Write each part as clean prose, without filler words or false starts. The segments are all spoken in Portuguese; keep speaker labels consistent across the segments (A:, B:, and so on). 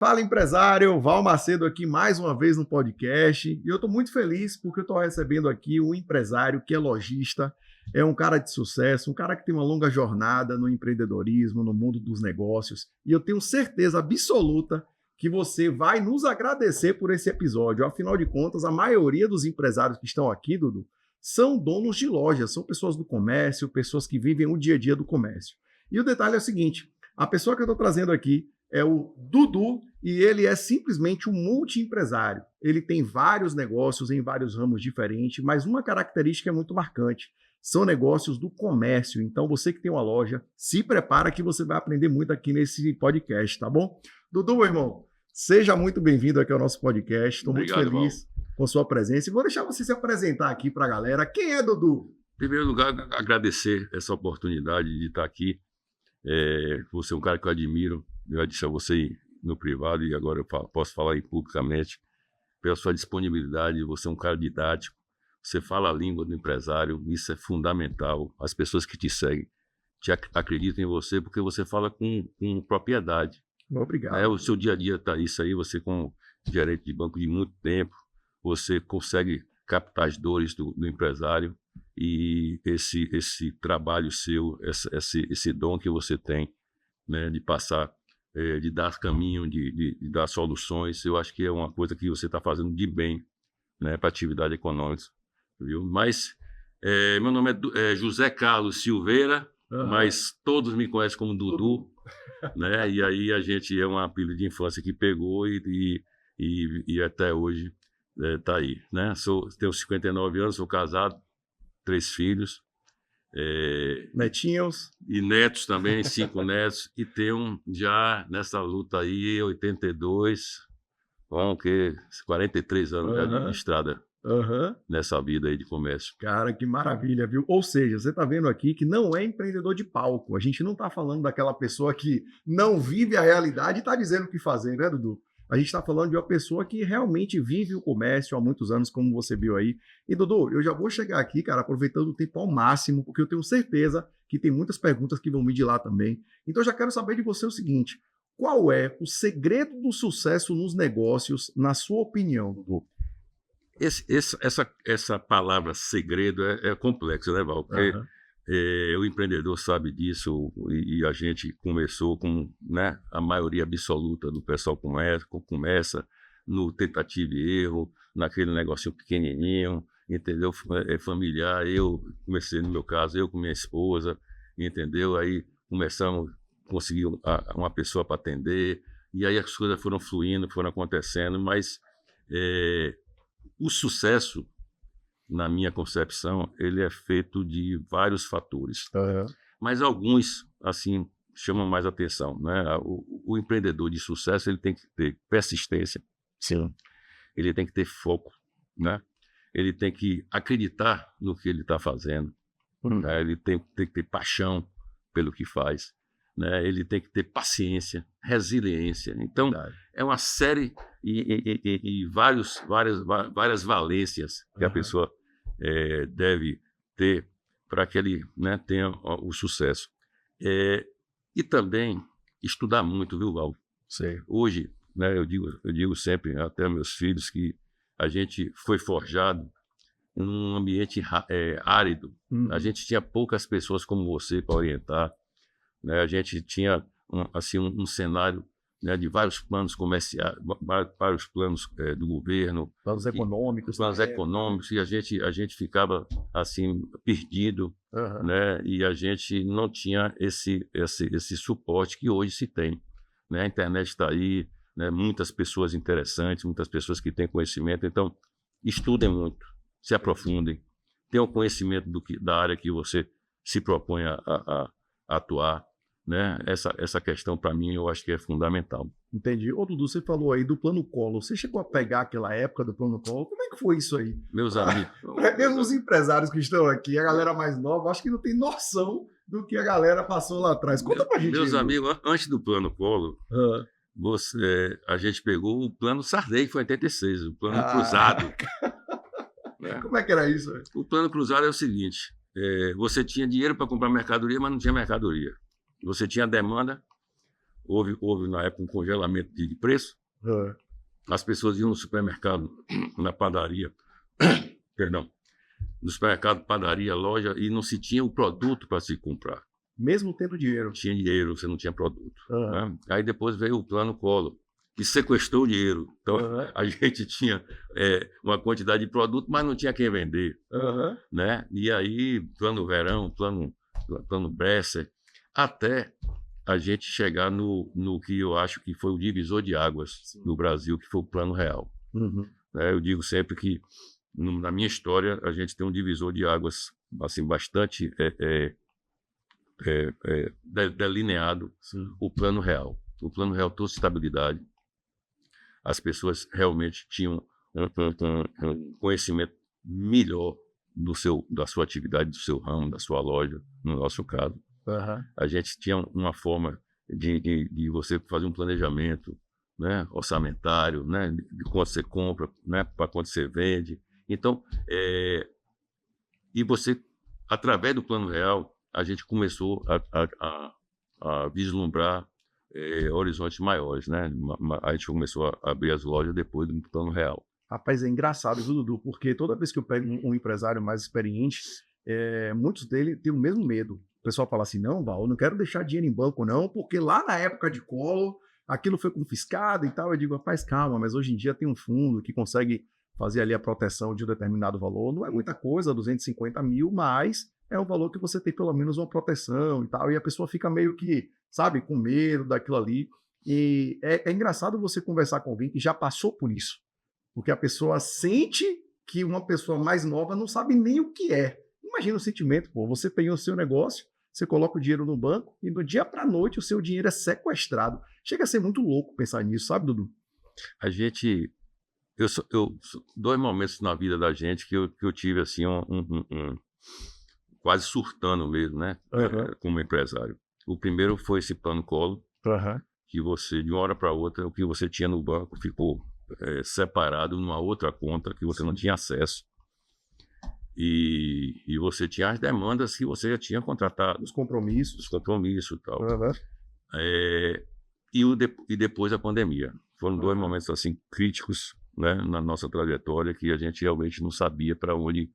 A: Fala, empresário, Val Macedo aqui mais uma vez no podcast, e eu estou muito feliz porque eu estou recebendo aqui um empresário que é lojista, é um cara de sucesso, um cara que tem uma longa jornada no empreendedorismo, no mundo dos negócios, e eu tenho certeza absoluta que você vai nos agradecer por esse episódio. Afinal de contas, a maioria dos empresários que estão aqui, Dudu, são donos de lojas, são pessoas do comércio, pessoas que vivem o dia a dia do comércio. E o detalhe é o seguinte, a pessoa que eu estou trazendo aqui é o Dudu, e ele é simplesmente um multi-empresário. Ele tem vários negócios em vários ramos diferentes, mas uma característica é muito marcante. São negócios do comércio. Então, você que tem uma loja, se prepara que você vai aprender muito aqui nesse podcast, tá bom? Dudu, meu irmão, seja muito bem-vindo aqui ao nosso podcast. Estou muito feliz com sua presença. E vou deixar você se apresentar aqui para a galera. Quem é Dudu?
B: Em primeiro lugar, agradecer essa oportunidade de estar aqui. Você é um cara que eu admiro. Eu já disse a você no privado e agora eu posso falar aí publicamente, pela sua disponibilidade. Você é um cara didático, você fala a língua do empresário, isso é fundamental. As pessoas que te seguem acreditam em você porque você fala com propriedade.
A: Obrigado.
B: O seu dia a dia está isso aí, você como gerente de banco de muito tempo, você consegue captar as dores do empresário e esse trabalho seu, esse dom que você tem, né, de passar, de dar caminho, de dar soluções, eu acho que é uma coisa que você está fazendo de bem, né, para a atividade econômica, viu? Mas meu nome é José Carlos Silveira, mas todos me conhecem como Dudu, né? E aí a gente é um apelido de infância que pegou e até hoje está aí, né? Tenho 59 anos, sou casado, 3 filhos.
A: Netinhos.
B: E netos também, 5 netos. E tenho já nessa luta aí, 82, vão que 43 anos já de estrada nessa vida aí de comércio.
A: Cara, que maravilha, viu? Ou seja, você está vendo aqui que não é empreendedor de palco. A gente não está falando daquela pessoa que não vive a realidade e está dizendo o que fazer, né, Dudu? A gente está falando de uma pessoa que realmente vive o comércio há muitos anos, como você viu aí. E, Dudu, eu já vou chegar aqui, cara, aproveitando o tempo ao máximo, porque eu tenho certeza que tem muitas perguntas que vão vir de lá também. Então, eu já quero saber de você o seguinte, qual é o segredo do sucesso nos negócios, na sua opinião, Dudu?
B: Essa palavra segredo é complexa, né, Val? Porque o empreendedor sabe disso e a gente começou com, né, a maioria absoluta do pessoal começa no tentativa e erro, naquele negocinho pequenininho, entendeu? Familiar. Eu comecei, no meu caso, eu com minha esposa, entendeu? Aí começamos a conseguir uma pessoa para atender e aí as coisas foram fluindo, foram acontecendo, mas o sucesso, na minha concepção, ele é feito de vários fatores. Mas alguns, assim, chamam mais atenção, né? O empreendedor de sucesso, ele tem que ter persistência.
A: Sim.
B: Ele tem que ter foco, né? Ele tem que acreditar no que ele está fazendo. Né? Ele tem que ter paixão pelo que faz. Né? Ele tem que ter paciência, resiliência. Então, é uma série e várias valências que a pessoa deve ter para que ele, né, tenha o sucesso. E também estudar muito, viu, Val?
A: Sei.
B: Hoje, né, eu digo sempre, até aos meus filhos, que a gente foi forjado num ambiente árido. A gente tinha poucas pessoas como você para orientar. Né? A gente tinha um cenário, né, de vários planos comerciais, vários planos do governo,
A: planos econômicos,
B: e a gente ficava assim perdido, né? E a gente não tinha esse suporte que hoje se tem, né? A internet está aí, né? Muitas pessoas interessantes, muitas pessoas que têm conhecimento, então estudem muito, se aprofundem, tenham conhecimento da área que você se propõe a atuar. Né? Essa questão, para mim, eu acho que é fundamental.
A: Entendi. Ô, Dudu, você falou aí do Plano Collor. Você chegou a pegar aquela época do Plano Collor? Como é que foi isso aí?
B: Meus amigos...
A: Mesmo os empresários que estão aqui, a galera mais nova, acho que não tem noção do que a galera passou lá atrás. Conta pra gente.
B: Meus amigos, antes do Plano Collor, a gente pegou o Plano Sarney, que foi em 86, o Plano Cruzado.
A: Né? Como é que era isso?
B: O Plano Cruzado é o seguinte, você tinha dinheiro para comprar mercadoria, mas não tinha mercadoria. Você tinha demanda, houve na época um congelamento de preço. As pessoas iam no supermercado, na padaria, perdão, no supermercado, padaria, loja, e não se tinha o produto para se comprar.
A: Mesmo tendo dinheiro?
B: Tinha dinheiro, você não tinha produto. Né? Aí depois veio o Plano Collor, que sequestrou o dinheiro. Então, a gente tinha uma quantidade de produto, mas não tinha quem vender. Né? E aí, Plano Verão, plano Bresser, até a gente chegar no que eu acho que foi o divisor de águas no Brasil, que foi o Plano Real. Né? Eu digo sempre que, na minha história, a gente tem um divisor de águas assim, bastante delineado, o Plano Real. O Plano Real trouxe estabilidade. As pessoas realmente tinham um conhecimento melhor da sua atividade, do seu ramo, da sua loja, no nosso caso. A gente tinha uma forma de você fazer um planejamento, né, orçamentário, né, de quanto você compra, né, para quanto você vende. Então, e você, através do Plano Real, a gente começou a vislumbrar horizontes maiores, né? A gente começou a abrir as lojas depois do Plano Real.
A: Rapaz, é engraçado, viu, Dudu? Porque toda vez que eu pego um empresário mais experiente, muitos dele têm o mesmo medo. O pessoal fala assim, não, Val, eu não quero deixar dinheiro em banco, não, porque lá na época de Collor, aquilo foi confiscado e tal. Eu digo, rapaz, calma, mas hoje em dia tem um fundo que consegue fazer ali a proteção de um determinado valor. Não é muita coisa, 250 mil, mas é um valor que você tem pelo menos uma proteção e tal. E a pessoa fica meio que, sabe, com medo daquilo ali. E é engraçado você conversar com alguém que já passou por isso. Porque a pessoa sente que uma pessoa mais nova não sabe nem o que é. Imagina o sentimento, pô. Você tem o seu negócio, você coloca o dinheiro no banco e do dia para a noite o seu dinheiro é sequestrado. Chega a ser muito louco pensar nisso, sabe, Dudu?
B: Dois momentos na vida da gente que eu tive assim quase surtando mesmo, né? Como empresário. O primeiro foi esse Plano Collor, que você, de uma hora para outra, o que você tinha no banco ficou separado numa outra conta que você não tinha acesso. E você tinha as demandas que você já tinha contratado.
A: Os compromissos
B: e tal. E depois a pandemia. Foram dois momentos assim críticos, né, na nossa trajetória, que a gente realmente não sabia para onde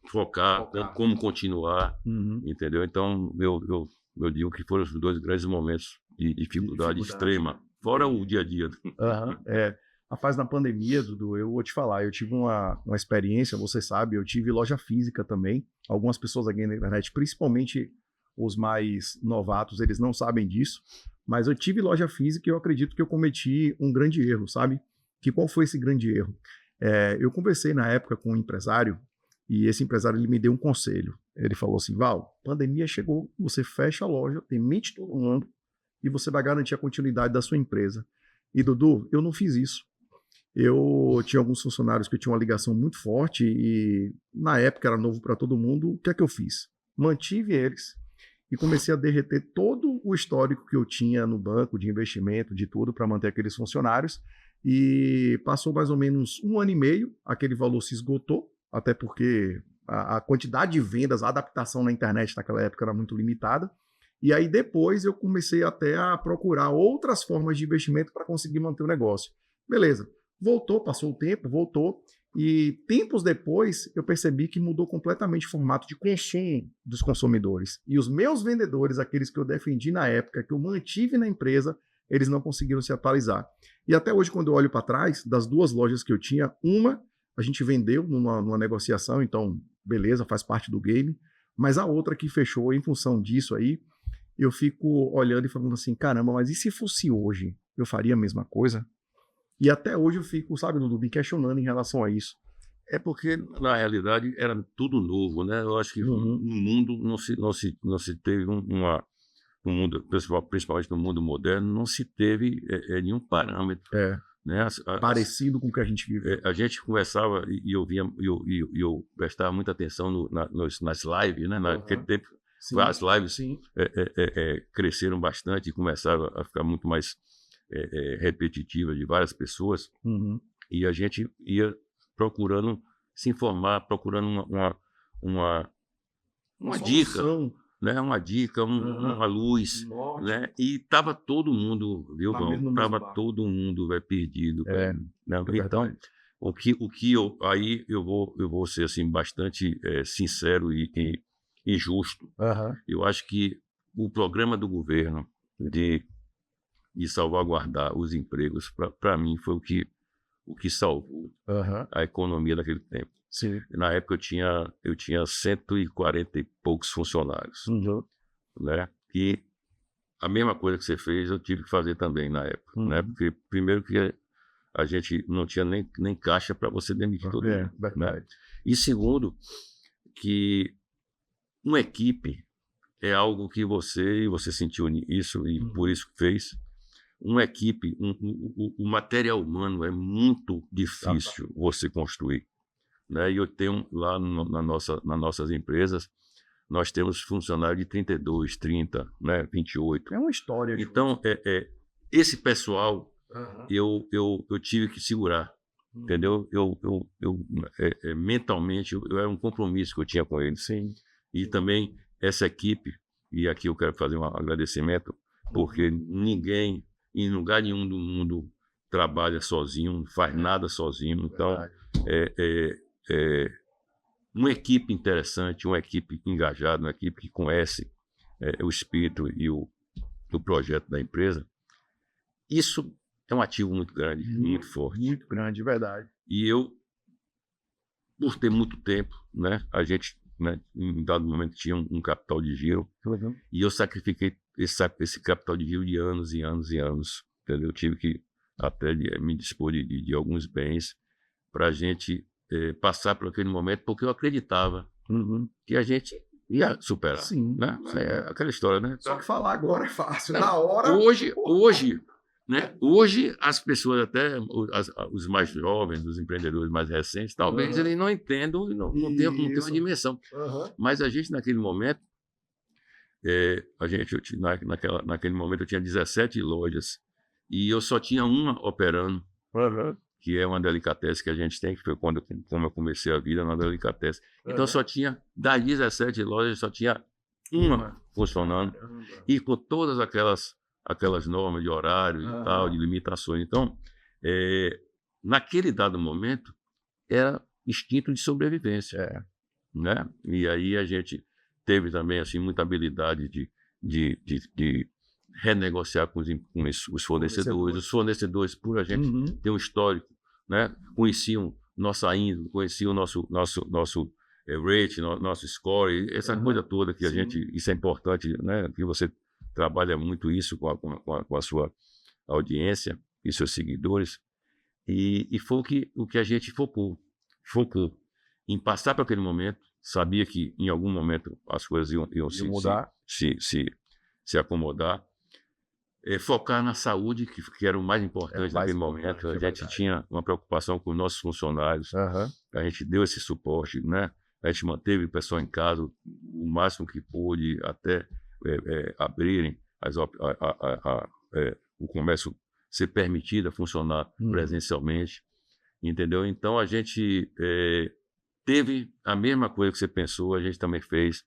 B: focar, como continuar, entendeu? Então, eu digo que foram os dois grandes momentos de dificuldade extrema, fora o dia a dia.
A: Rapaz, na pandemia, Dudu, eu vou te falar, eu tive uma experiência, você sabe, eu tive loja física também. Algumas pessoas aqui na internet, principalmente os mais novatos, eles não sabem disso, mas eu tive loja física e eu acredito que eu cometi um grande erro, sabe? Qual foi esse grande erro? Eu conversei na época com um empresário e esse empresário ele me deu um conselho. Ele falou assim, Val, pandemia chegou, você fecha a loja, demite todo mundo e você vai garantir a continuidade da sua empresa. E, Dudu, eu não fiz isso. Eu tinha alguns funcionários que tinham uma ligação muito forte e na época era novo para todo mundo. O que é que eu fiz? Mantive eles e comecei a derreter todo o histórico que eu tinha no banco, de investimento, de tudo, para manter aqueles funcionários. E passou mais ou menos 1 ano e meio, aquele valor se esgotou, até porque a quantidade de vendas, a adaptação na internet naquela época era muito limitada. E aí depois eu comecei até a procurar outras formas de investimento para conseguir manter o negócio. Beleza, voltou, passou o tempo, voltou. E tempos depois eu percebi que mudou completamente o formato de consumo dos consumidores. E os meus vendedores, aqueles que eu defendi na época, que eu mantive na empresa, eles não conseguiram se atualizar. E até hoje, quando eu olho para trás, das 2 lojas que eu tinha, uma a gente vendeu numa negociação, então beleza, faz parte do game. Mas a outra que fechou em função disso aí, eu fico olhando e falando assim, caramba, mas e se fosse hoje? Eu faria a mesma coisa? E até hoje eu fico, sabe, Dudu, me questionando em relação a isso.
B: É porque, na realidade, era tudo novo, né? Eu acho que no mundo não se teve no mundo, principalmente no mundo moderno, não se teve nenhum parâmetro. Né?
A: Parecido com o que a gente vive.
B: A gente conversava e eu prestava muita atenção nas lives, né? Naquele tempo, as lives cresceram bastante e começaram a ficar muito mais repetitivas de várias pessoas. E a gente ia procurando se informar, procurando uma dica, né? Uma dica, uma luz, né? E estava todo mundo, viu, Vão? Estava todo mundo perdido. Né? Então, eu vou ser assim, bastante sincero e justo. Eu acho que o programa do governo de salvaguardar os empregos, para mim, foi o que salvou a economia daquele tempo.
A: Sim.
B: Na época eu tinha 140 e poucos funcionários, né? E a mesma coisa que você fez, eu tive que fazer também na época, né? Porque primeiro que a gente não tinha nem caixa para você demitir todo mundo, né? E segundo, que uma equipe é algo que você sentiu isso e por isso que fez. Uma equipe, o material humano é muito difícil você construir, né? E eu tenho lá nas nossas empresas, nós temos funcionários de 32, 30, né, 28.
A: É uma história.
B: Então, esse pessoal, eu tive que segurar, entendeu? Mentalmente, era um compromisso que eu tinha com eles.
A: Sim.
B: E também essa equipe, e aqui eu quero fazer um agradecimento, porque ninguém, em lugar nenhum do mundo, trabalha sozinho, não faz nada sozinho. Então, uma equipe interessante, uma equipe engajada, uma equipe que conhece o espírito e o projeto da empresa, isso é um ativo muito grande, muito forte.
A: Muito grande, verdade.
B: E eu, por ter muito tempo, né, a gente, né, em dado momento tinha um capital de giro, e eu sacrifiquei esse capital de giro de anos e anos e anos. Entendeu? Eu tive que até me dispor de alguns bens para a gente passar por aquele momento, porque eu acreditava que a gente ia superar.
A: Sim.
B: Né? É aquela história, né?
A: Só que falar agora é fácil. Na hora.
B: Hoje as pessoas, até os mais jovens, os empreendedores mais recentes, talvez eles não entendam e não tenham uma dimensão. Mas a gente, naquele momento, naquele momento eu tinha 17 lojas e eu só tinha uma operando, que é uma delicatessen que a gente tem, que foi como eu comecei a vida na delicatessen. Então só tinha, das 17 lojas, só tinha uma funcionando, e com todas aquelas normas de horário e tal, de limitações. Então, naquele dado momento, era instinto de sobrevivência. Né? E aí a gente teve também assim, muita habilidade de renegociar com os fornecedores. Os fornecedores, por a gente ter um histórico, né? Conheciam nossa índole, conheciam o nosso rate, nosso score, essa coisa toda que a gente, isso é importante, né? Que você trabalha muito isso com a sua audiência e seus seguidores, e foi o que a gente focou em passar por aquele momento. Sabia que em algum momento as coisas iam se acomodar. Focar na saúde, que era o mais importante naquele momento. A gente tinha uma preocupação com os nossos funcionários. A gente deu esse suporte, né? A gente manteve o pessoal em casa o máximo que pôde, até abrirem o comércio ser permitido a funcionar presencialmente. Entendeu? Então a gente teve a mesma coisa que você pensou, a gente também fez,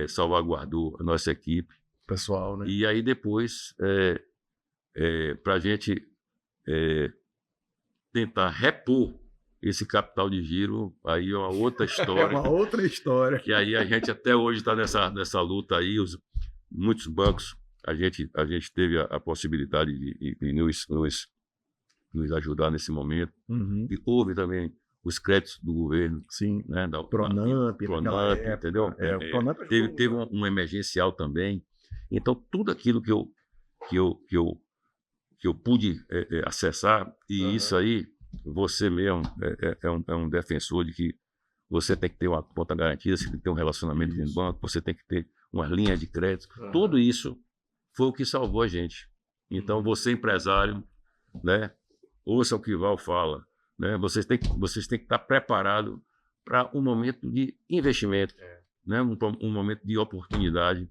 B: salvaguardou a nossa equipe.
A: Pessoal, né?
B: E aí depois, para a gente tentar repor esse capital de giro, aí é uma outra história.
A: É uma outra história.
B: Que aí a gente até hoje está nessa luta aí, muitos bancos, a gente teve a possibilidade de nos ajudar nesse momento. E houve também os créditos do governo.
A: Sim.
B: Né,
A: Pronamp,
B: entendeu? Teve um emergencial também. Então, tudo aquilo que eu pude acessar, e isso aí, você mesmo é um defensor de que você tem que ter uma conta garantida, você tem que ter um relacionamento com o banco, você tem que ter uma linha de crédito. Tudo isso foi o que salvou a gente. Então, você empresário, né, ouça o que o Val fala, né, vocês têm que estar preparados para um momento de investimento, né, um momento de oportunidade.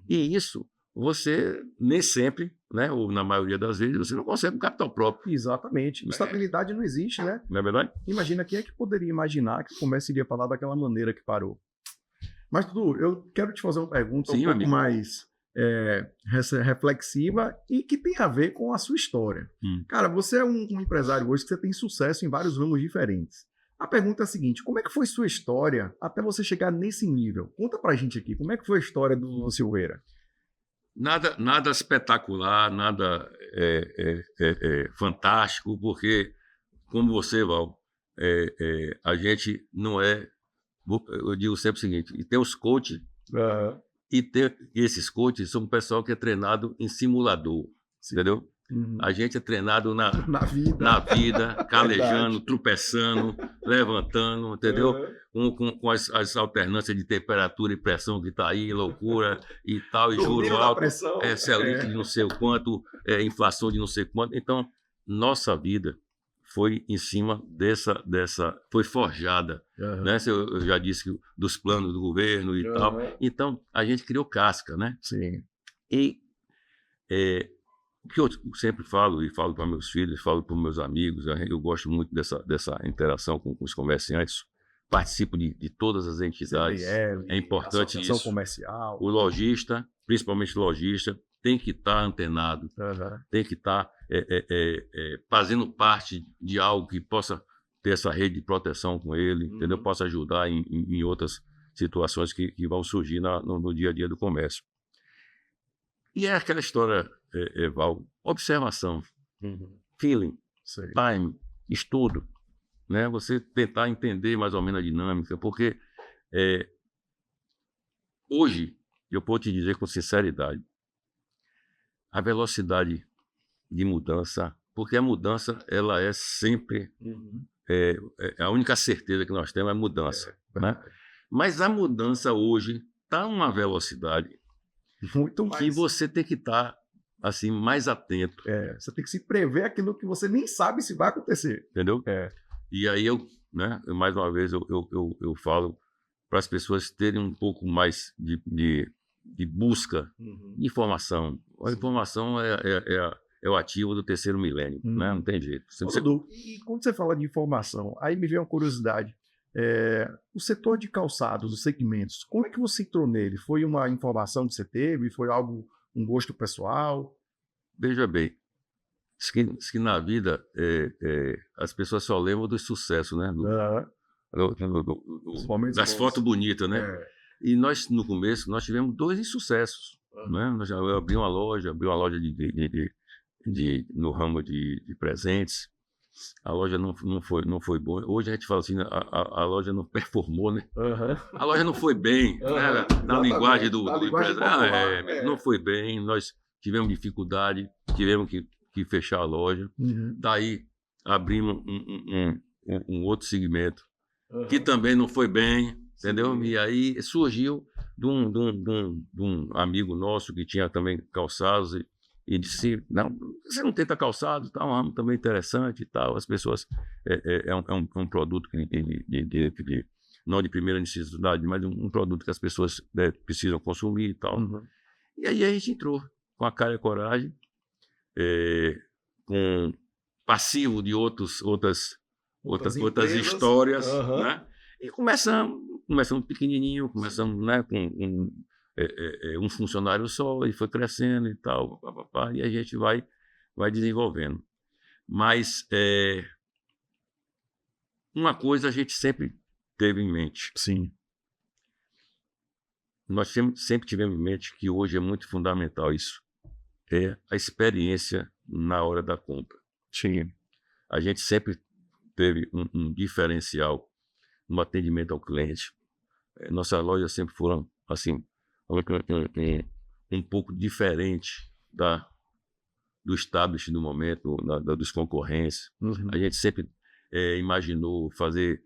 B: E isso, você nem sempre, né, ou na maioria das vezes, você não consegue um capital próprio.
A: Exatamente. Estabilidade não existe, né?
B: Não é verdade?
A: Imagina, quem é que poderia imaginar que o comércio iria parar daquela maneira que parou? Mas, Dudu, eu quero te fazer uma pergunta
B: Sim,
A: um pouco
B: amigo.
A: mais reflexiva e que tem a ver com a sua história. Cara, você é um empresário hoje que você tem sucesso em vários ramos diferentes. A pergunta é a seguinte: como é que foi sua história até você chegar nesse nível? Conta pra gente aqui, como é que foi a história do Dudu Silveira?
B: Nada espetacular, nada fantástico, porque, como você, Val, a gente não é. Eu digo sempre o seguinte: e tem os coaches, e esses coaches são um pessoal que é treinado em simulador, entendeu? A gente é treinado na vida, calejando, tropeçando, levantando, entendeu? Com as alternâncias de temperatura e pressão que está aí, loucura e tal, e juro alto, Selic de não sei o quanto, inflação de não sei quanto. Então, nossa vida foi em cima foi forjada, né? Eu já disse dos planos do governo e tal. Então, a gente criou casca, né?
A: Sim.
B: E o que eu sempre falo, e falo para meus filhos, falo para meus amigos, eu gosto muito dessa interação com os comerciantes, participo de todas as entidades, é importante isso.
A: Comercial.
B: O lojista, principalmente o lojista, tem que estar antenado, tem que estar fazendo parte de algo que possa ter essa rede de proteção com ele, entendeu? Possa ajudar em outras situações que vão surgir no dia a dia do comércio. E é aquela história, Val, observação, feeling, time, estudo, né? Você tentar entender mais ou menos a dinâmica, porque hoje, eu posso te dizer com sinceridade, a velocidade de mudança, porque a mudança, ela é sempre, a única certeza que nós temos é a mudança, né? Mas a mudança hoje está uma velocidade
A: muito mais
B: que você tem que estar assim, mais atento.
A: Você tem que se prever aquilo que você nem sabe se vai acontecer.
B: Entendeu? E aí mais uma vez, eu falo para as pessoas terem um pouco mais de busca de informação. A informação é o ativo do terceiro milênio, né? Não tem jeito.
A: E quando você fala de informação, aí me veio uma curiosidade. O setor de calçados, os segmentos, como é que você entrou nele? Foi uma informação que você teve? Foi um gosto pessoal?
B: Veja bem, diz que na vida as pessoas só lembram do sucesso, né? Das fotos bonitas, né? E nós, no começo, nós tivemos 2 insucessos, né? Eu abri uma loja no ramo de presentes. A loja não foi boa. Hoje a gente fala assim, a loja não performou, né? A loja não foi bem, né? Na linguagem do empresário. Não foi bem, nós tivemos dificuldade, tivemos que fechar a loja. Daí abrimos um outro segmento, que também não foi bem, entendeu? Sim. E aí surgiu de um amigo nosso que tinha também calçados e disse: não, você não tenta calçado, tá um ramo também interessante e tal. As pessoas é um produto que não de primeira necessidade, mas um produto que as pessoas precisam consumir e tal. E aí a gente entrou com a cara e a coragem, com passivo de outras histórias, né? E começamos pequenininho, começamos, né, com um funcionário só, e foi crescendo e tal, e a gente vai desenvolvendo. Mas uma coisa a gente sempre teve em mente.
A: Sim.
B: Nós sempre tivemos em mente que hoje é muito fundamental isso. É a experiência na hora da compra.
A: Sim.
B: A gente sempre teve um diferencial no atendimento ao cliente. Nossas lojas sempre foram assim, um pouco diferente do establishment do momento, dos concorrentes. A gente sempre imaginou fazer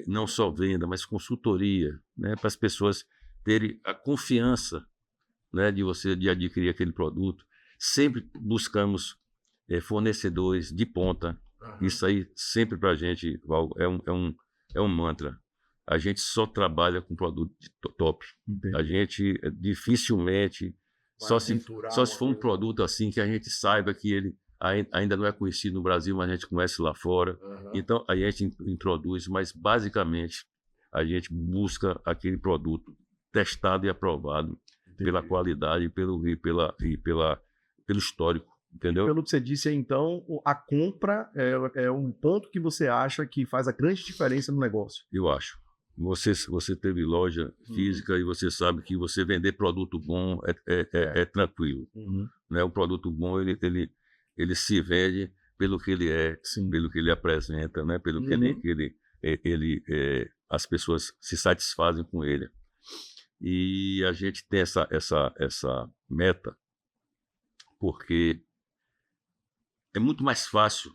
B: não só venda, mas consultoria, né, para as pessoas terem a confiança, né, de adquirir aquele produto. Sempre buscamos fornecedores de ponta. Isso aí sempre para a gente, Val, é um mantra. A gente só trabalha com produto de top. Entendi. A gente dificilmente, só se for um produto assim que a gente saiba que ele ainda não é conhecido no Brasil, mas a gente conhece lá fora. Então a gente introduz, mas basicamente a gente busca aquele produto testado e aprovado pela qualidade e pelo histórico, entendeu?
C: Pelo que você disse aí, então, a compra é um ponto que você acha que faz a grande diferença no negócio.
B: Eu acho. Você teve loja física e você sabe que você vender produto bom é tranquilo. Né? Um produto bom, ele se vende pelo que ele é,
C: Sim.
B: pelo que ele apresenta, né? Pelo que as pessoas se satisfazem com ele. E a gente tem essa meta porque é muito mais fácil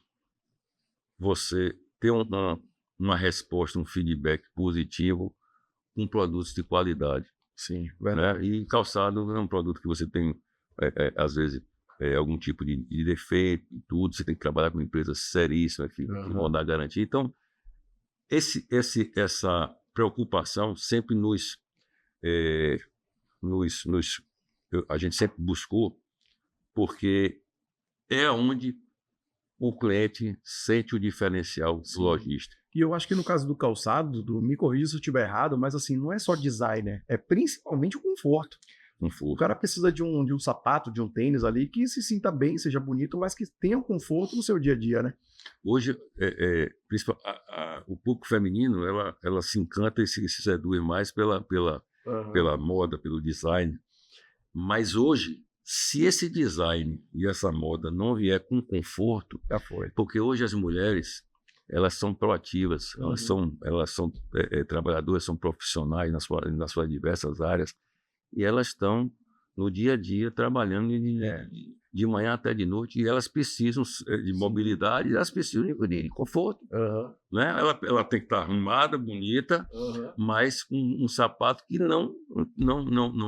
B: você ter uma resposta, um feedback positivo com produtos de qualidade.
C: Sim,
B: né? E calçado é um produto que você tem, às vezes, algum tipo de defeito e tudo. Você tem que trabalhar com empresas seríssimas que vão dar garantia. Então, essa preocupação sempre a gente sempre buscou, porque é onde o cliente sente o diferencial do lojista.
C: E eu acho que no caso do calçado, me corrija se eu estiver errado, mas assim, não é só design, né? É principalmente o conforto. O cara precisa de um sapato, de um tênis ali que se sinta bem, seja bonito, mas que tenha um conforto no seu dia a dia, né?
B: Hoje, o público feminino, ela se encanta e se seduz mais pela moda, pelo design. Mas hoje, se esse design e essa moda não vier com conforto,
C: já foi.
B: Porque hoje as mulheres, elas são proativas, elas são trabalhadoras, são profissionais nas suas diversas áreas, e elas estão no dia a dia trabalhando de manhã até de noite, e elas precisam de mobilidade, elas precisam de conforto. Né? Ela tem que estar arrumada, bonita, mas com um sapato que não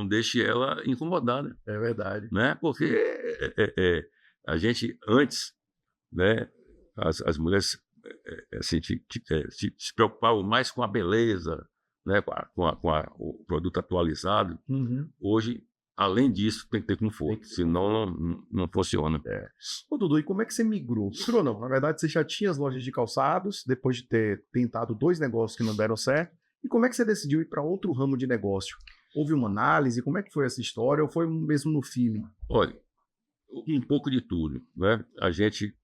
B: deixe ela incomodada.
C: É verdade.
B: Né? Porque a gente, antes, né, as mulheres se preocupavam mais com a beleza, né, com o produto atualizado. Hoje, além disso, tem que ter conforto, senão não funciona.
C: Ô, Dudu, e como é que você migrou? Migrou não, na verdade você já tinha as lojas de calçados, depois de ter tentado 2 negócios que não deram certo, e como é que você decidiu ir para outro ramo de negócio? Houve uma análise? Como é que foi essa história? Ou foi mesmo no feeling?
B: Olha, um pouco de tudo, né? A gente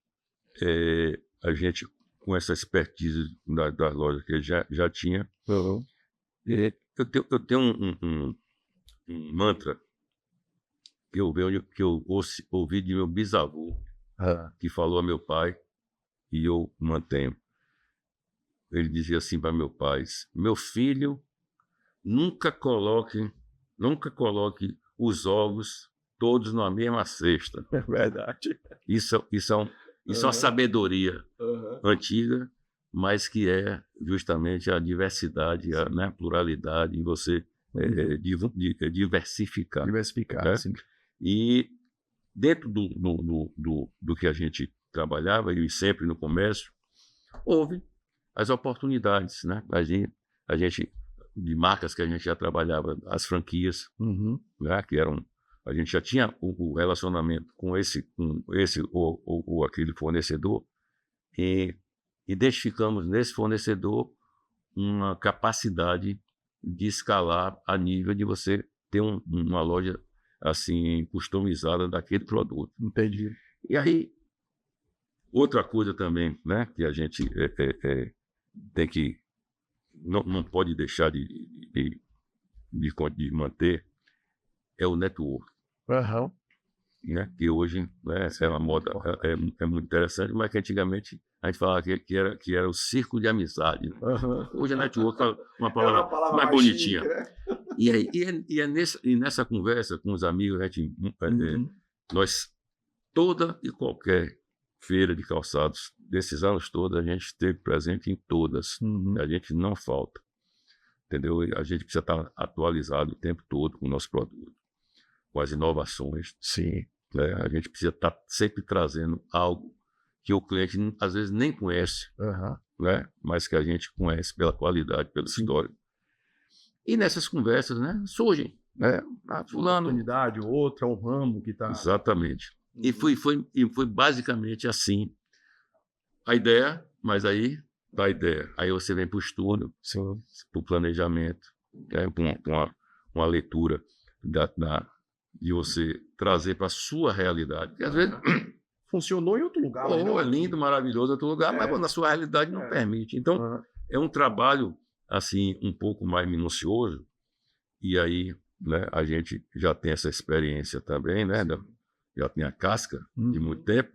B: com essa expertise da loja que já tinha, eu tenho um mantra que eu ouvi de meu bisavô, que falou a meu pai, e eu mantenho. Ele dizia assim para meu pai: meu filho, nunca coloque os ovos todos na mesma cesta.
C: É verdade.
B: Isso é uma sabedoria antiga, mas que é justamente a diversidade, a pluralidade, em você diversificar.
C: Diversificar,
B: né?
C: sim.
B: E dentro do que a gente trabalhava, e sempre no comércio, houve as oportunidades, né? A gente de marcas que a gente já trabalhava, as franquias, né? Que eram, a gente já tinha o relacionamento com esse ou aquele fornecedor, e identificamos nesse fornecedor uma capacidade de escalar a nível de você ter uma loja assim customizada daquele produto.
C: Entendi.
B: E aí, outra coisa também, né, que a gente tem que não pode deixar de manter, é o network. Né, que hoje, né, é uma moda, é muito interessante, mas que antigamente a gente falava que era o círculo de amizade. Né? Hoje a network é uma palavra mais bonitinha. Chique, né? E nessa conversa com os amigos, nós, toda e qualquer feira de calçados desses anos todos, a gente esteve presente em todas. A gente não falta. Entendeu? A gente precisa estar atualizado o tempo todo com o nosso produto, com as inovações.
C: Sim.
B: Né? A gente precisa estar sempre trazendo algo que o cliente às vezes nem conhece, né? Mas que a gente conhece pela qualidade, pela história. E nessas conversas, né, surgem, né? Fulano,
C: oportunidade, outra, um ramo que está...
B: Exatamente. E foi basicamente assim a ideia, mas aí tá a ideia. Aí você vem para o estudo, para o planejamento, né? uma leitura de você trazer para a sua realidade. Porque às vezes
C: funcionou em outro lugar.
B: é lindo, maravilhoso em outro lugar, mas na sua realidade não permite. Então, é um trabalho assim um pouco mais minucioso, e aí, né, a gente já tem essa experiência também, né, já tem a casca de muito tempo,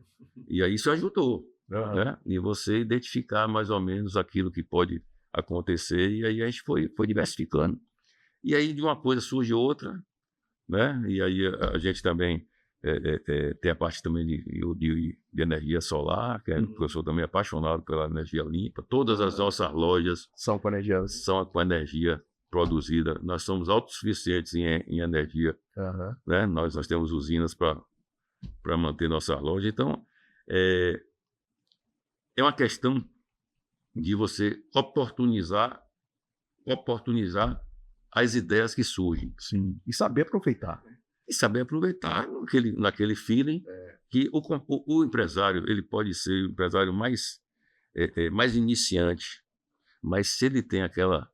B: e aí isso ajudou, né, e você identificar mais ou menos aquilo que pode acontecer, e aí a gente foi diversificando. E aí de uma coisa surge outra, né, e aí a gente também tem a parte também de energia solar, que eu sou também apaixonado pela energia limpa. Todas as nossas lojas
C: são com
B: energia produzida. Nós somos autossuficientes em energia. Né? Nós temos usinas para manter nossas lojas. Então, é uma questão de você oportunizar as ideias que surgem.
C: Sim. E saber aproveitar.
B: E saber aproveitar naquele feeling que o empresário, ele pode ser o empresário mais iniciante, mas se ele tem aquela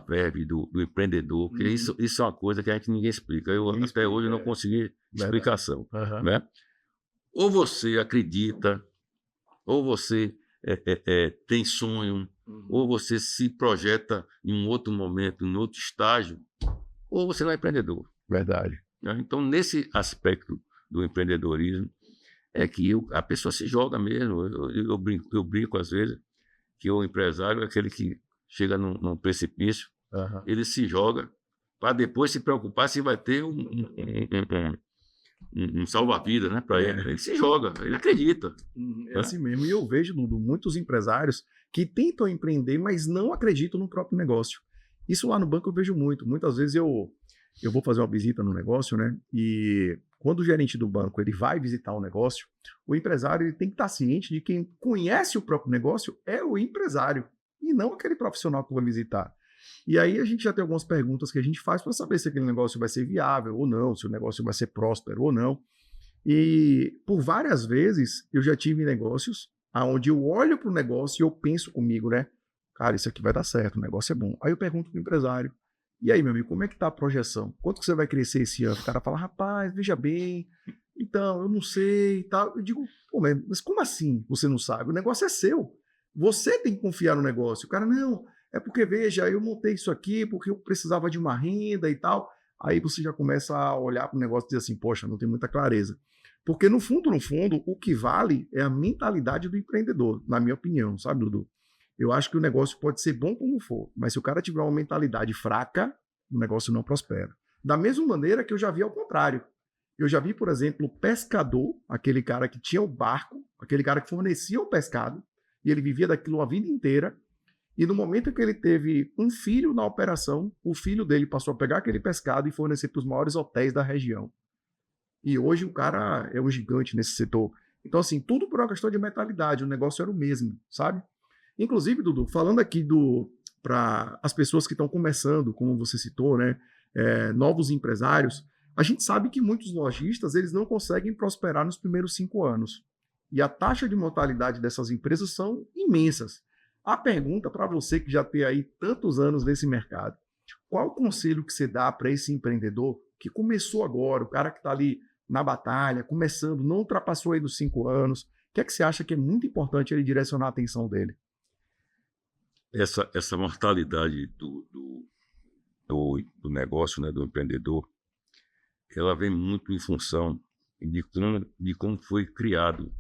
B: verve do empreendedor, que isso é uma coisa que ninguém explica. Até hoje não consegui explicação. Né? Ou você acredita, ou você tem sonho, ou você se projeta em um outro momento, em outro estágio, ou você não é empreendedor.
C: Verdade.
B: Então, nesse aspecto do empreendedorismo, é que a pessoa se joga mesmo. Eu brinco às vezes que o empresário é aquele que chega num precipício, ele se joga para depois se preocupar se vai ter um salva-vida, né, para ele. Ele se joga, ele acredita.
C: É assim mesmo. E eu vejo, Dudu, muitos empresários que tentam empreender, mas não acreditam no próprio negócio. Isso lá no banco eu vejo muito. Muitas vezes eu vou fazer uma visita no negócio, né? E quando o gerente do banco ele vai visitar o negócio, o empresário ele tem que estar ciente de que quem conhece o próprio negócio é o empresário e não aquele profissional que vai visitar. E aí a gente já tem algumas perguntas que a gente faz para saber se aquele negócio vai ser viável ou não, se o negócio vai ser próspero ou não. E por várias vezes eu já tive negócios onde eu olho para o negócio e eu penso comigo, né? Cara, isso aqui vai dar certo, o negócio é bom. Aí eu pergunto para o empresário: e aí, meu amigo, como é que tá a projeção? Quanto que você vai crescer esse ano? O cara fala: rapaz, veja bem, então, eu não sei e tal. Eu digo: pô, mas como assim você não sabe? O negócio é seu. Você tem que confiar no negócio. O cara: não, é porque, veja, eu montei isso aqui porque eu precisava de uma renda e tal. Aí você já começa a olhar para o negócio e dizer assim: poxa, não tem muita clareza. Porque no fundo, o que vale é a mentalidade do empreendedor, na minha opinião, sabe, Dudu? Eu acho que o negócio pode ser bom como for, mas se o cara tiver uma mentalidade fraca, o negócio não prospera. Da mesma maneira que eu já vi ao contrário. Eu já vi, por exemplo, o pescador, aquele cara que tinha o barco, aquele cara que fornecia o pescado, e ele vivia daquilo a vida inteira, e no momento que ele teve um filho na operação, o filho dele passou a pegar aquele pescado e fornecer para os maiores hotéis da região. E hoje o cara é um gigante nesse setor. Então, assim, tudo por uma questão de mentalidade, o negócio era o mesmo, sabe? Inclusive, Dudu, falando aqui para as pessoas que estão começando, como você citou, né, novos empresários, a gente sabe que muitos lojistas eles não conseguem prosperar nos primeiros 5 anos. E a taxa de mortalidade dessas empresas são imensas. A pergunta para você que já tem aí tantos anos nesse mercado: qual o conselho que você dá para esse empreendedor que começou agora, o cara que está ali na batalha, começando, não ultrapassou aí dos 5 anos? O que é que você acha que é muito importante ele direcionar a atenção dele?
B: Essa mortalidade do negócio, né, do empreendedor, ela vem muito em função de como foi criado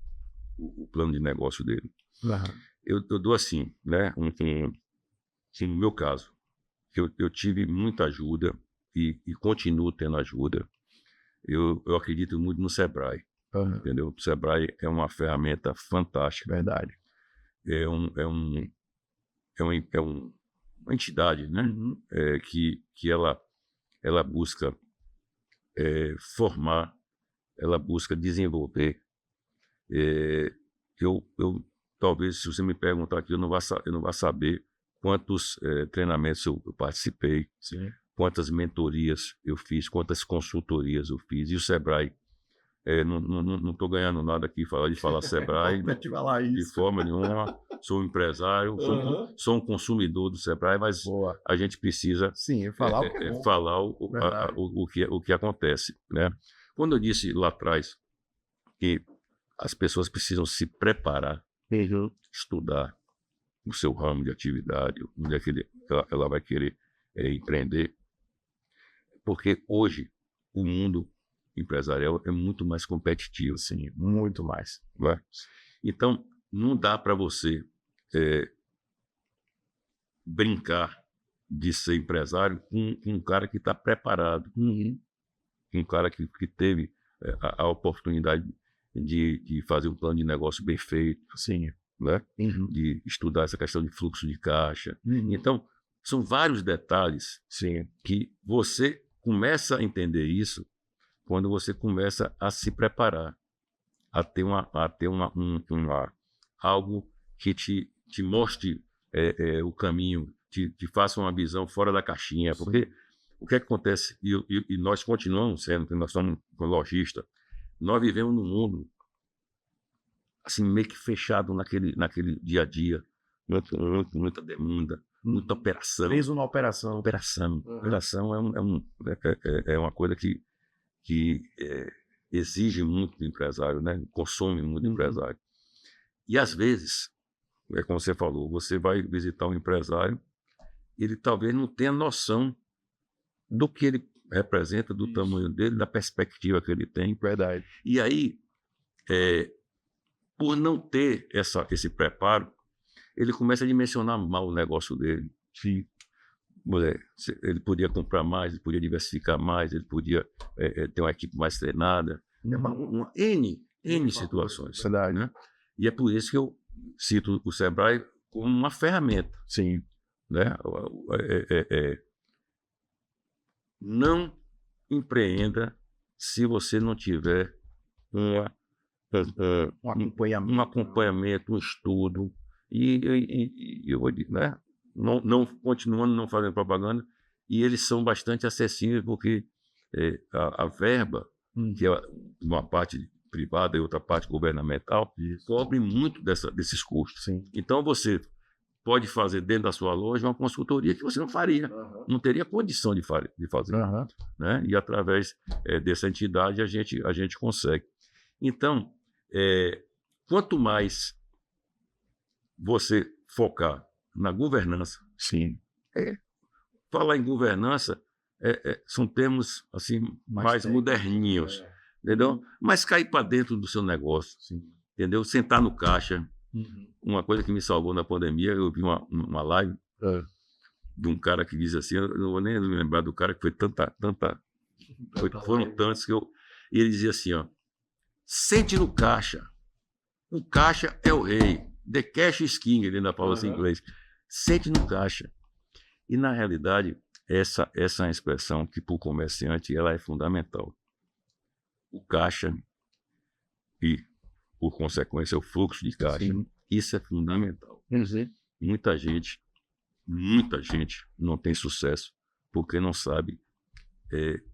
B: o plano de negócio dele. Eu dou assim, né, no meu caso, eu tive muita ajuda e continuo tendo ajuda. Eu acredito muito no Sebrae, entendeu? O Sebrae é uma ferramenta fantástica.
C: Verdade.
B: É uma entidade, né? Que ela busca formar, ela busca desenvolver. Talvez, se você me perguntar aqui, eu não vá saber quantos treinamentos eu participei,
C: sim,
B: quantas mentorias eu fiz, quantas consultorias eu fiz. E o Sebrae, não estou ganhando nada aqui de falar Sebrae de forma nenhuma. sou um empresário, sou um consumidor do Sebrae, mas a gente precisa
C: falar o que é bom.
B: Falar o que acontece, né? Quando eu disse lá atrás que as pessoas precisam se preparar, estudar o seu ramo de atividade, onde é que ela vai querer empreender, porque hoje o mundo empresarial é muito mais competitivo.
C: Sim, muito mais.
B: Né? Então, não dá para você brincar de ser empresário com um cara que está preparado, um cara que teve a oportunidade de fazer um plano de negócio bem feito, né? De estudar essa questão de fluxo de caixa. Então, são vários detalhes que você começa a entender isso quando você começa a se preparar, a ter algo que te mostre o caminho, te faça uma visão fora da caixinha. Porque o que acontece, e nós continuamos sendo, nós somos lojistas, nós vivemos num mundo assim, meio que fechado naquele dia a dia, muita demanda, muita operação.
C: Preso na operação.
B: Operação é uma coisa que exige muito do empresário, né? Consome muito do empresário. E às vezes, como você falou, você vai visitar um empresário, ele talvez não tenha noção do que ele representa, do tamanho dele, da perspectiva que ele tem.
C: Verdade.
B: E aí, por não ter esse preparo, ele começa a dimensionar mal o negócio dele. Ele podia comprar mais, ele podia diversificar mais, ele podia ter uma equipe mais treinada. N situações.
C: Verdade.
B: Né? E é por isso que eu cito o Sebrae como uma ferramenta. Né? Não empreenda se você não tiver um acompanhamento, um estudo. E eu vou dizer, né? Continuando não fazendo propaganda, e eles são bastante acessíveis, porque a verba, que é uma parte privada e outra parte governamental, cobre muito desses custos. Então você pode fazer dentro da sua loja uma consultoria que você não faria, não teria condição de fazer. Né? E através dessa entidade a gente consegue. Então, quanto mais você focar na governança, falar em governança são termos assim, mais moderninhos, entendeu? Mas cair para dentro do seu negócio, entendeu? Sentar no caixa. Uma coisa que me salvou na pandemia, eu vi uma live de um cara que diz assim, eu não vou nem me lembrar do cara, que foi foram tantos que e ele dizia assim, sente no caixa, o caixa é o rei, the cash is king, ele ainda fala assim em inglês, sente no caixa. E na realidade, essa é uma expressão que para o comerciante ela é fundamental. O caixa e, por consequência, o fluxo de caixa, isso é fundamental. Muita gente não tem sucesso porque não sabe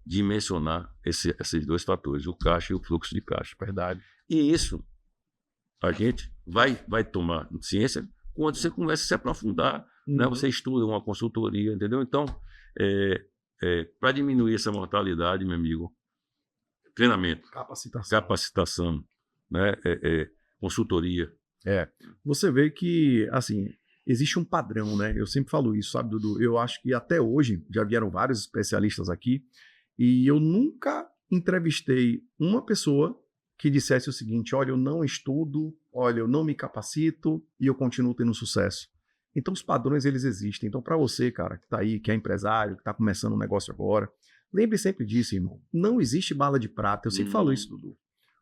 B: dimensionar esses dois fatores, o caixa e o fluxo de caixa.
C: Verdade.
B: E isso a gente vai tomar ciência quando você começa a se aprofundar, né? Você estuda uma consultoria, entendeu? Então, para diminuir essa mortalidade, meu amigo, treinamento, capacitação, né? Consultoria.
C: Você vê que, assim, existe um padrão, né? Eu sempre falo isso, sabe, Dudu? Eu acho que até hoje já vieram vários especialistas aqui e eu nunca entrevistei uma pessoa que dissesse o seguinte: olha, eu não estudo, olha, eu não me capacito e eu continuo tendo sucesso. Então, os padrões, eles existem. Então, para você, cara, que está aí, que é empresário, que está começando um negócio agora, lembre sempre disso, irmão. Não existe bala de prata. Eu sempre falo isso, Dudu.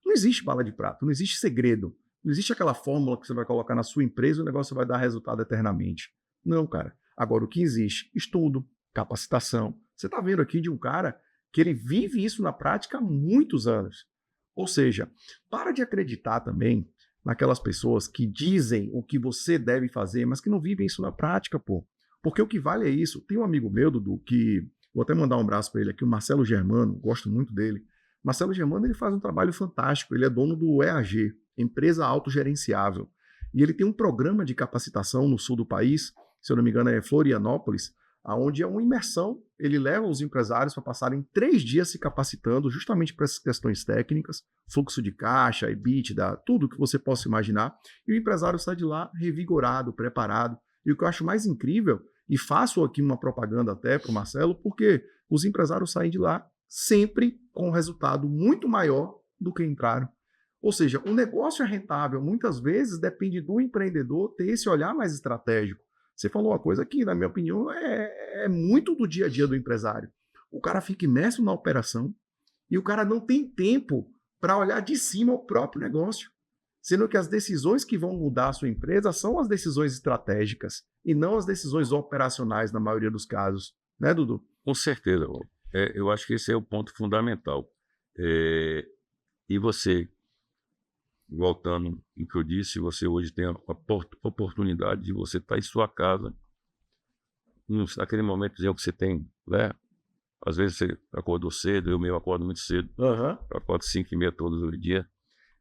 C: Não existe bala de prata, não existe segredo. Não existe aquela fórmula que você vai colocar na sua empresa e o negócio vai dar resultado eternamente. Não, cara. Agora, o que existe? Estudo, capacitação. Você está vendo aqui de um cara que ele vive isso na prática há muitos anos. Ou seja, para de acreditar também naquelas pessoas que dizem o que você deve fazer, mas que não vivem isso na prática, pô. Porque o que vale é isso. Tem um amigo meu, Dudu, que... Vou até mandar um abraço para ele aqui, o Marcelo Germano, gosto muito dele. Marcelo Germano, ele faz um trabalho fantástico. Ele é dono do EAG, Empresa Autogerenciável.
A: E ele tem um programa de capacitação no sul do país, se eu não me engano é Florianópolis, onde é uma imersão. Ele leva os empresários para passarem 3 dias se capacitando justamente para essas questões técnicas, fluxo de caixa, EBITDA, tudo que você possa imaginar. E o empresário sai de lá revigorado, preparado. E o que eu acho mais incrível, e faço aqui uma propaganda até para o Marcelo, porque os empresários saem de lá sempre com um resultado muito maior do que entraram. Ou seja, o negócio é rentável. Muitas vezes depende do empreendedor ter esse olhar mais estratégico. Você falou uma coisa que, na minha opinião, é muito do dia a dia do empresário. O cara fica imerso na operação e o cara não tem tempo para olhar de cima o próprio negócio. Sendo que as decisões que vão mudar a sua empresa são as decisões estratégicas e não as decisões operacionais, na maioria dos casos. Né, Dudu?
B: Com certeza. Eu acho que esse é o ponto fundamental. E você, voltando ao que eu disse, você hoje tem a oportunidade de você estar em sua casa, naquele momento que você tem, né? Às vezes você acordou cedo, eu mesmo acordo muito cedo, eu acordo 5h30 todos os dias,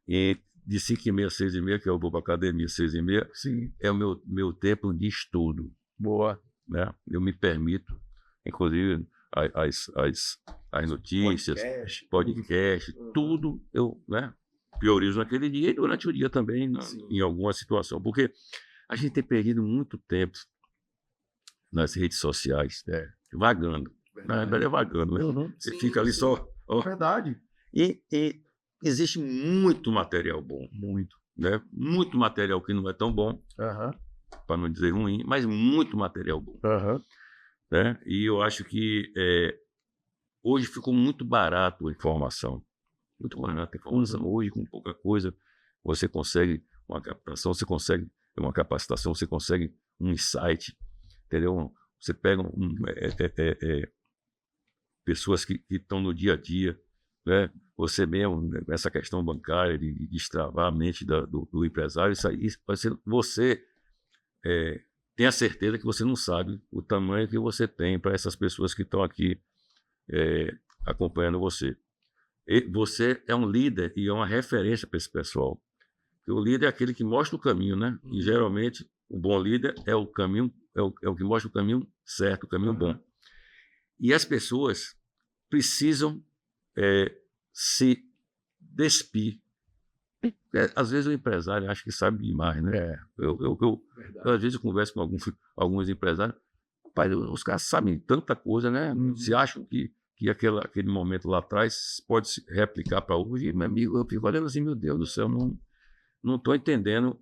B: e de 5h30 a 6h30, que eu vou para a academia 6h30,
A: Sim.
B: é o meu tempo de estudo.
A: Boa.
B: Né? Eu me permito, inclusive, as notícias, podcast, tudo eu, né, priorizo naquele dia e durante o dia também, em alguma situação. Porque a gente tem perdido muito tempo nas redes sociais, vagando. Na verdade é vagando, né? Você fica ali só.
A: Verdade.
B: E existe muito material bom.
A: Muito.
B: Né? Muito material que não é tão bom, para não dizer ruim, mas muito material bom. Né? E eu acho que hoje ficou muito barato a informação. Muito barata a informação. Hoje, com pouca coisa, você consegue uma captação, você consegue uma capacitação, você consegue um insight, entendeu? Você pega pessoas que estão no dia a dia, né? Você mesmo, essa questão bancária, de destravar a mente do empresário, isso aí, você tem a certeza que você não sabe o tamanho que você tem para essas pessoas que estão aqui acompanhando você. Você é um líder e é uma referência para esse pessoal. Porque o líder é aquele que mostra o caminho, né? E geralmente o bom líder é o caminho, é o que mostra o caminho certo, o caminho bom. E as pessoas precisam se despir. Às vezes o empresário acha que sabe demais, né? Eu às vezes eu converso com alguns empresários, rapaz, os caras sabem tanta coisa, né? Se acham que aquele momento lá atrás pode se replicar para hoje. Meu amigo, eu fico olhando assim, meu Deus do céu, não estou entendendo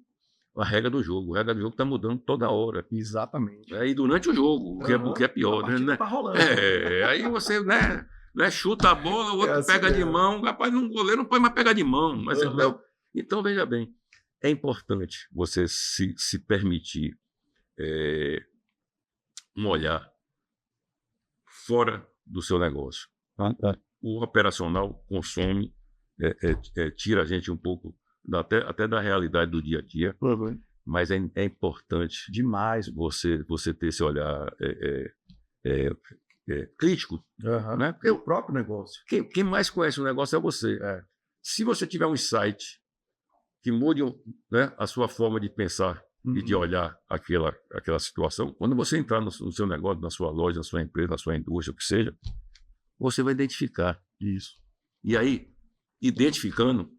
B: a regra do jogo. A regra do jogo está mudando toda hora.
A: Exatamente.
B: E durante o jogo, o que é pior, né?
A: Tá rolando.
B: Aí você, né, chuta a bola, o outro pega de mão. Rapaz, um goleiro não pode mais pegar de mão. Mas, então, veja bem, é importante você se permitir um olhar fora do seu negócio. O operacional consome, tira a gente um pouco até da realidade do dia a dia, mas é importante
A: demais
B: você ter esse olhar crítico, né?
A: Porque o próprio negócio.
B: Quem mais conhece o negócio é você. Se você tiver um insight que mude, né, a sua forma de pensar e de olhar aquela situação, quando você entrar no seu negócio, na sua loja, na sua empresa, na sua indústria, o que seja, você vai identificar isso. E aí, identificando,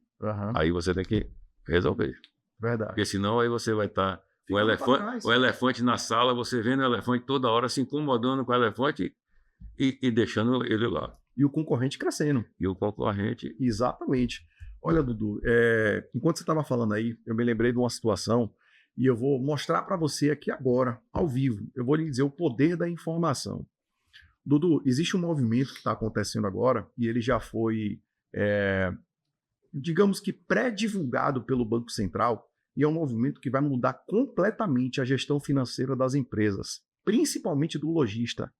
B: aí você tem que resolver.
A: Verdade.
B: Porque senão aí você vai estar com o elefante na sala, você vendo o elefante toda hora, se incomodando com o elefante e deixando ele lá.
A: E o concorrente crescendo.
B: E o concorrente...
A: Exatamente. Olha, Dudu, enquanto você estava falando aí, eu me lembrei de uma situação e eu vou mostrar para você aqui agora, ao vivo. Eu vou lhe dizer o poder da informação. Dudu, existe um movimento que está acontecendo agora e ele já foi, digamos que pré-divulgado pelo Banco Central, e é um movimento que vai mudar completamente a gestão financeira das empresas, principalmente do lojista.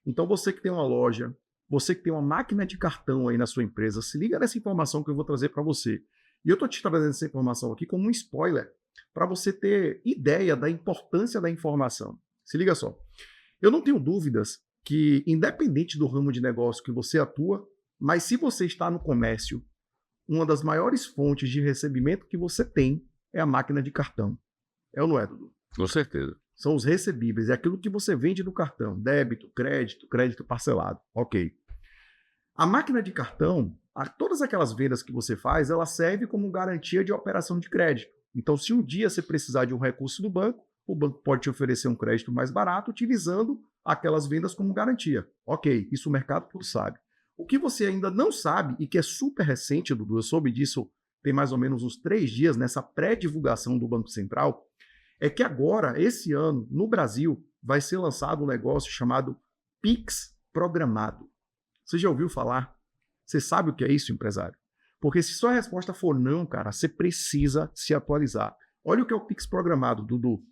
A: Então você que tem uma loja, você que tem uma máquina de cartão aí na sua empresa, se liga nessa informação que eu vou trazer para você. E eu estou te trazendo essa informação aqui como um spoiler, para você ter ideia da importância da informação. Se liga só. Eu não tenho dúvidas que, independente do ramo de negócio que você atua, mas se você está no comércio, uma das maiores fontes de recebimento que você tem é a máquina de cartão.
C: É ou não é, Dudu?
B: Com certeza.
C: São os recebíveis, é aquilo que você vende no cartão, débito, crédito parcelado. Ok. A máquina de cartão, todas aquelas vendas que você faz, ela serve como garantia de operação de crédito. Então, se um dia você precisar de um recurso do banco, o banco pode te oferecer um crédito mais barato utilizando aquelas vendas como garantia. Ok, isso o mercado tudo sabe. O que você ainda não sabe e que é super recente, Dudu, eu soube disso tem mais ou menos uns 3 dias nessa pré-divulgação do Banco Central, é que agora, esse ano, no Brasil, vai ser lançado um negócio chamado Pix programado. Você já ouviu falar? Você sabe o que é isso, empresário? Porque se sua resposta for não, cara, você precisa se atualizar. Olha o que é o Pix programado, Dudu.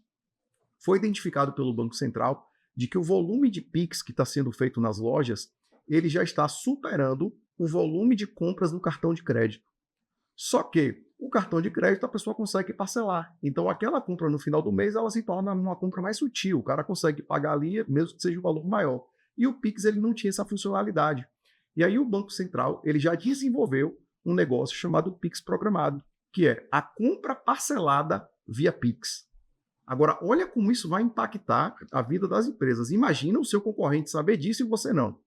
C: Foi identificado pelo Banco Central de que o volume de Pix que está sendo feito nas lojas, ele já está superando o volume de compras no cartão de crédito. Só que o cartão de crédito a pessoa consegue parcelar. Então aquela compra no final do mês, ela se torna uma compra mais sutil. O cara consegue pagar ali, mesmo que seja um valor maior. E o Pix ele não tinha essa funcionalidade. E aí o Banco Central ele já desenvolveu um negócio chamado Pix programado, que é a compra parcelada via Pix. Agora, olha como isso vai impactar a vida das empresas. Imagina o seu concorrente saber disso e você não.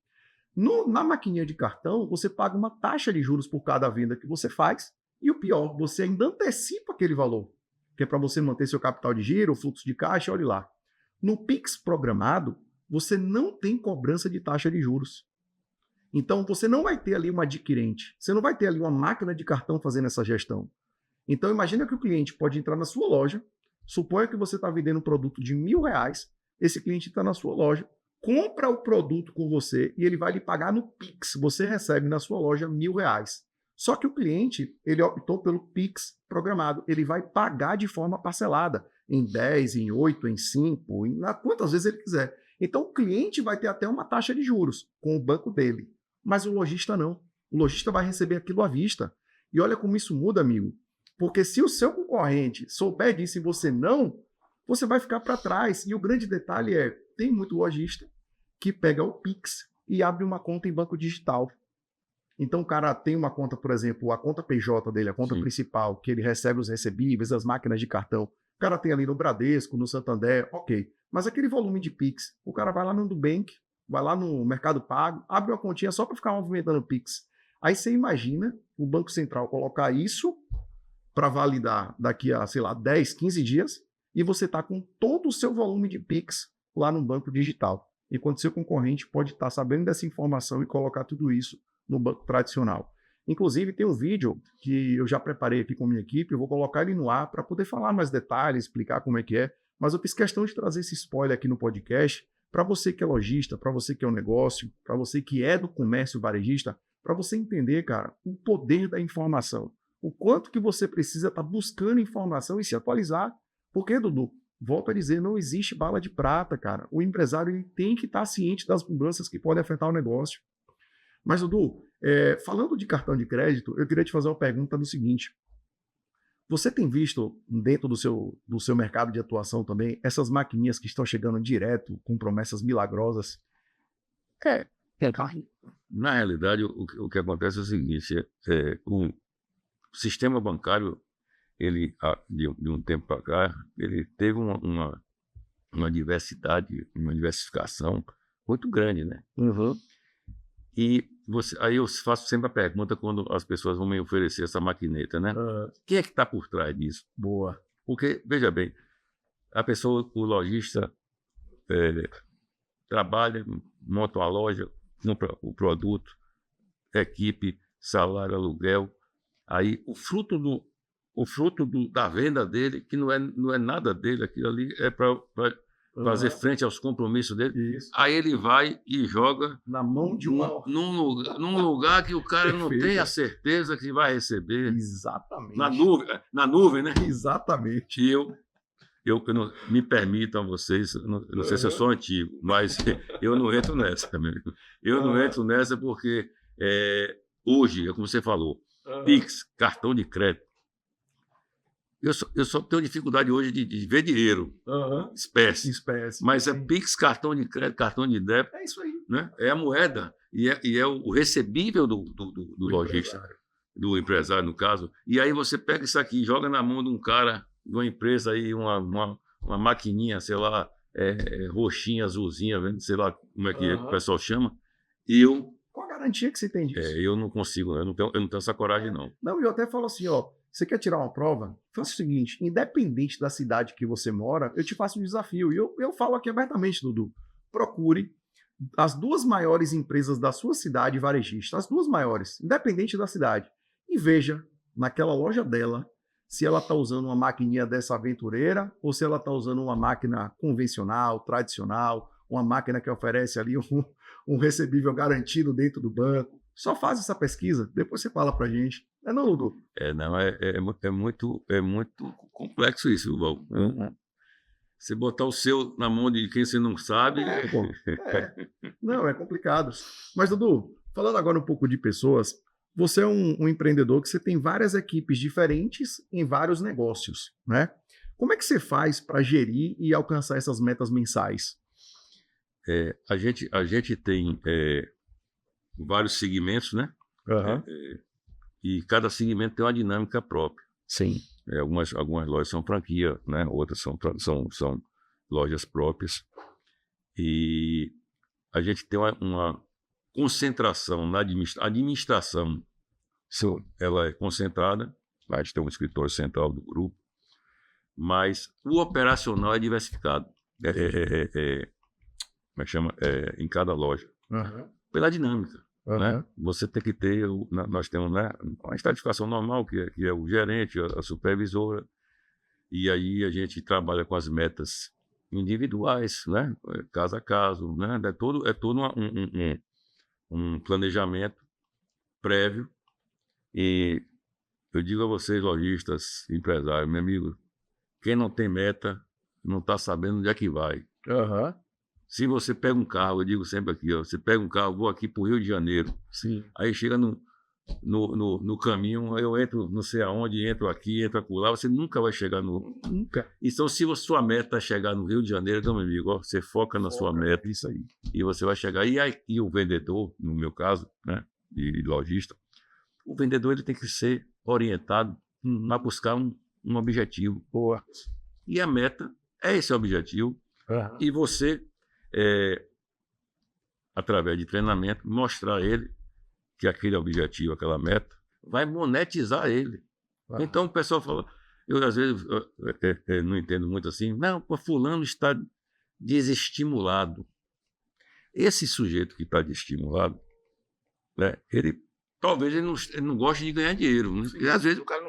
C: Na maquininha de cartão, você paga uma taxa de juros por cada venda que você faz. E o pior, você ainda antecipa aquele valor, que é para você manter seu capital de giro, fluxo de caixa, olhe lá. No Pix programado, você não tem cobrança de taxa de juros. Então, você não vai ter ali um adquirente, você não vai ter ali uma máquina de cartão fazendo essa gestão. Então, imagina que o cliente pode entrar na sua loja, suponha que você está vendendo um produto de R$1.000, esse cliente está na sua loja, compra o produto com você e ele vai lhe pagar no Pix. Você recebe na sua loja R$1.000. Só que o cliente, ele optou pelo Pix programado. Ele vai pagar de forma parcelada, em 10, em 8, em 5, quantas vezes ele quiser. Então o cliente vai ter até uma taxa de juros com o banco dele. Mas o lojista não. O lojista vai receber aquilo à vista. E olha como isso muda, amigo. Porque se o seu concorrente souber disso e você não, você vai ficar para trás. E o grande detalhe é, tem muito lojista que pega o Pix e abre uma conta em banco digital. Então o cara tem uma conta, por exemplo, a conta PJ dele, a conta
B: Sim.
C: principal, que ele recebe os recebíveis, as máquinas de cartão. O cara tem ali no Bradesco, no Santander, ok. Mas aquele volume de Pix, o cara vai lá no Nubank, vai lá no Mercado Pago, abre uma continha só para ficar movimentando Pix. Aí você imagina o Banco Central colocar isso para validar daqui a, sei lá, 10, 15 dias e você está com todo o seu volume de Pix lá no banco digital. Enquanto seu concorrente pode estar sabendo dessa informação e colocar tudo isso no banco tradicional. Inclusive, tem um vídeo que eu já preparei aqui com a minha equipe, eu vou colocar ele no ar para poder falar mais detalhes, explicar como é que é, mas eu fiz questão de trazer esse spoiler aqui no podcast para você que é lojista, para você que é um negócio, para você que é do comércio varejista, para você entender, cara, o poder da informação. O quanto que você precisa estar buscando informação e se atualizar. Porque, Dudu, volto a dizer, não existe bala de prata, cara. O empresário ele tem que estar ciente das mudanças que podem afetar o negócio. Mas, Dudu, falando de cartão de crédito, eu queria te fazer uma pergunta do seguinte. Você tem visto dentro do seu mercado de atuação também essas maquininhas que estão chegando direto com promessas milagrosas?
B: Na realidade, o que acontece é o seguinte, o sistema bancário, ele, de um tempo para cá, ele teve uma diversidade, uma diversificação muito grande, né?
C: Uhum.
B: E aí eu faço sempre a pergunta quando as pessoas vão me oferecer essa maquineta, né? Quem é que está por trás disso?
C: Boa.
B: Porque, veja bem, a pessoa, o lojista, trabalha, monta uma loja, compra o produto, equipe, salário, aluguel. Aí o fruto da venda dele, que não é nada dele, aquilo ali é para fazer frente aos compromissos dele.
C: Isso.
B: Aí ele vai e joga
C: Na mão de uma...
B: num lugar que o cara não tem a certeza que vai receber.
C: Exatamente.
B: Na nuvem, né?
C: Exatamente.
B: E eu não, me permitam vocês, eu não sei se eu sou antigo, mas eu não entro nessa, meu amigo. Eu não entro nessa porque hoje, como você falou, Pix, cartão de crédito. Eu só tenho dificuldade hoje de ver dinheiro, espécie. Mas é Pix, cartão de crédito, cartão de débito.
C: É isso aí.
B: Né? É a moeda e é o recebível do lojista, do empresário, no caso. E aí você pega isso aqui, joga na mão de um cara de uma empresa aí, uma maquininha, sei lá, roxinha, azulzinha, sei lá como é que o pessoal chama, e eu...
C: Qual a garantia que você tem disso?
B: eu não consigo, eu não tenho essa coragem, não.
C: Não, eu até falo assim, ó, você quer tirar uma prova? Faça o seguinte, independente da cidade que você mora, eu te faço um desafio. E eu falo aqui abertamente, Dudu, procure as 2 maiores empresas da sua cidade varejista, as 2 maiores, independente da cidade, e veja naquela loja dela se ela está usando uma maquininha dessa aventureira ou se ela está usando uma máquina convencional, tradicional, uma máquina que oferece ali um recebível garantido dentro do banco. Só faz essa pesquisa, depois você fala pra gente. Não, Dudu?
B: Não, é muito complexo isso, Val. Você botar o seu na mão de quem você não sabe...
C: Não, é complicado. Mas, Dudu, falando agora um pouco de pessoas, você é um empreendedor que você tem várias equipes diferentes em vários negócios, né? Como é que você faz para gerir e alcançar essas metas mensais?
B: A gente tem vários segmentos, né? E cada segmento tem uma dinâmica própria.
C: Sim.
B: Algumas lojas são franquia, né? Outras são lojas próprias. E a gente tem uma concentração na administração. Ela é concentrada, a gente tem um escritório central do grupo, mas o operacional é diversificado. Como é que chama? Em cada loja. Pela dinâmica. Né? Você tem que ter, nós temos, né, uma estratificação normal, que é o gerente, a supervisora, e aí a gente trabalha com as metas individuais, né? Caso a caso, né? É todo um planejamento prévio, e eu digo a vocês, lojistas, empresários, meu amigo, quem não tem meta não está sabendo onde é que vai. Se você pega um carro, eu digo sempre aqui, ó, você pega um carro, vou aqui para o Rio de Janeiro.
C: Sim.
B: Aí chega no caminho, eu entro não sei aonde, entro aqui, entro acolá, você nunca vai chegar no...
C: Nunca.
B: Então, se a sua meta é chegar no Rio de Janeiro, então, meu amigo, ó, você foca na sua meta.
C: Isso aí.
B: E você vai chegar. E o vendedor, no meu caso, né, de lojista, o vendedor ele tem que ser orientado para buscar um objetivo.
C: Boa.
B: E a meta é esse objetivo. E você... através de treinamento, mostrar a ele que aquele objetivo, aquela meta, vai monetizar ele. Então o pessoal fala, eu às vezes não entendo muito assim, não, fulano está desestimulado. Esse sujeito que está desestimulado, né, talvez ele não goste de ganhar dinheiro. Né? Porque às vezes o cara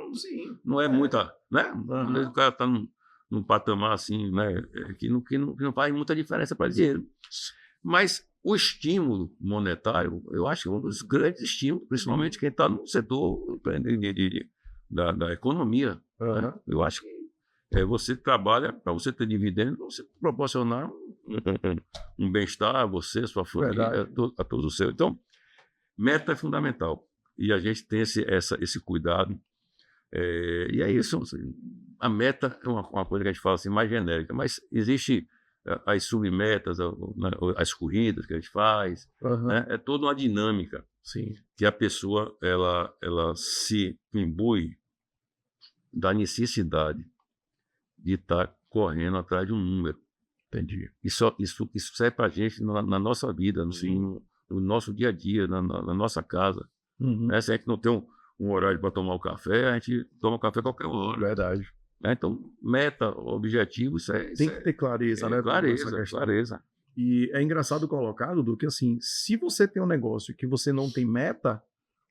B: não é muita, né? Às vezes o cara está num patamar assim, né, que não faz muita diferença para dinheiro. Mas o estímulo monetário, eu acho que é um dos grandes estímulos, principalmente quem está no setor da economia. Né? Eu acho que você trabalha para você ter dividendo, você proporcionar um bem-estar a você, sua família, a todos os seus. Então, meta é fundamental. E a gente tem esse cuidado. E é isso. A meta é uma coisa que a gente fala assim, mais genérica, mas existe as submetas, as corridas que a gente faz, né? É toda uma dinâmica.
C: Sim.
B: Que a pessoa ela se imbui da necessidade de estar correndo atrás de um número.
C: Entendi.
B: Isso serve para a gente na nossa vida, no nosso dia a dia, na nossa casa. Né? Se a gente não tem um horário para tomar o café, a gente toma café a qualquer hora.
C: Verdade.
B: Então, meta, objetivo,
C: tem que ter clareza, né?
B: Clareza.
C: E é engraçado colocar, Dudu, que assim, se você tem um negócio que você não tem meta,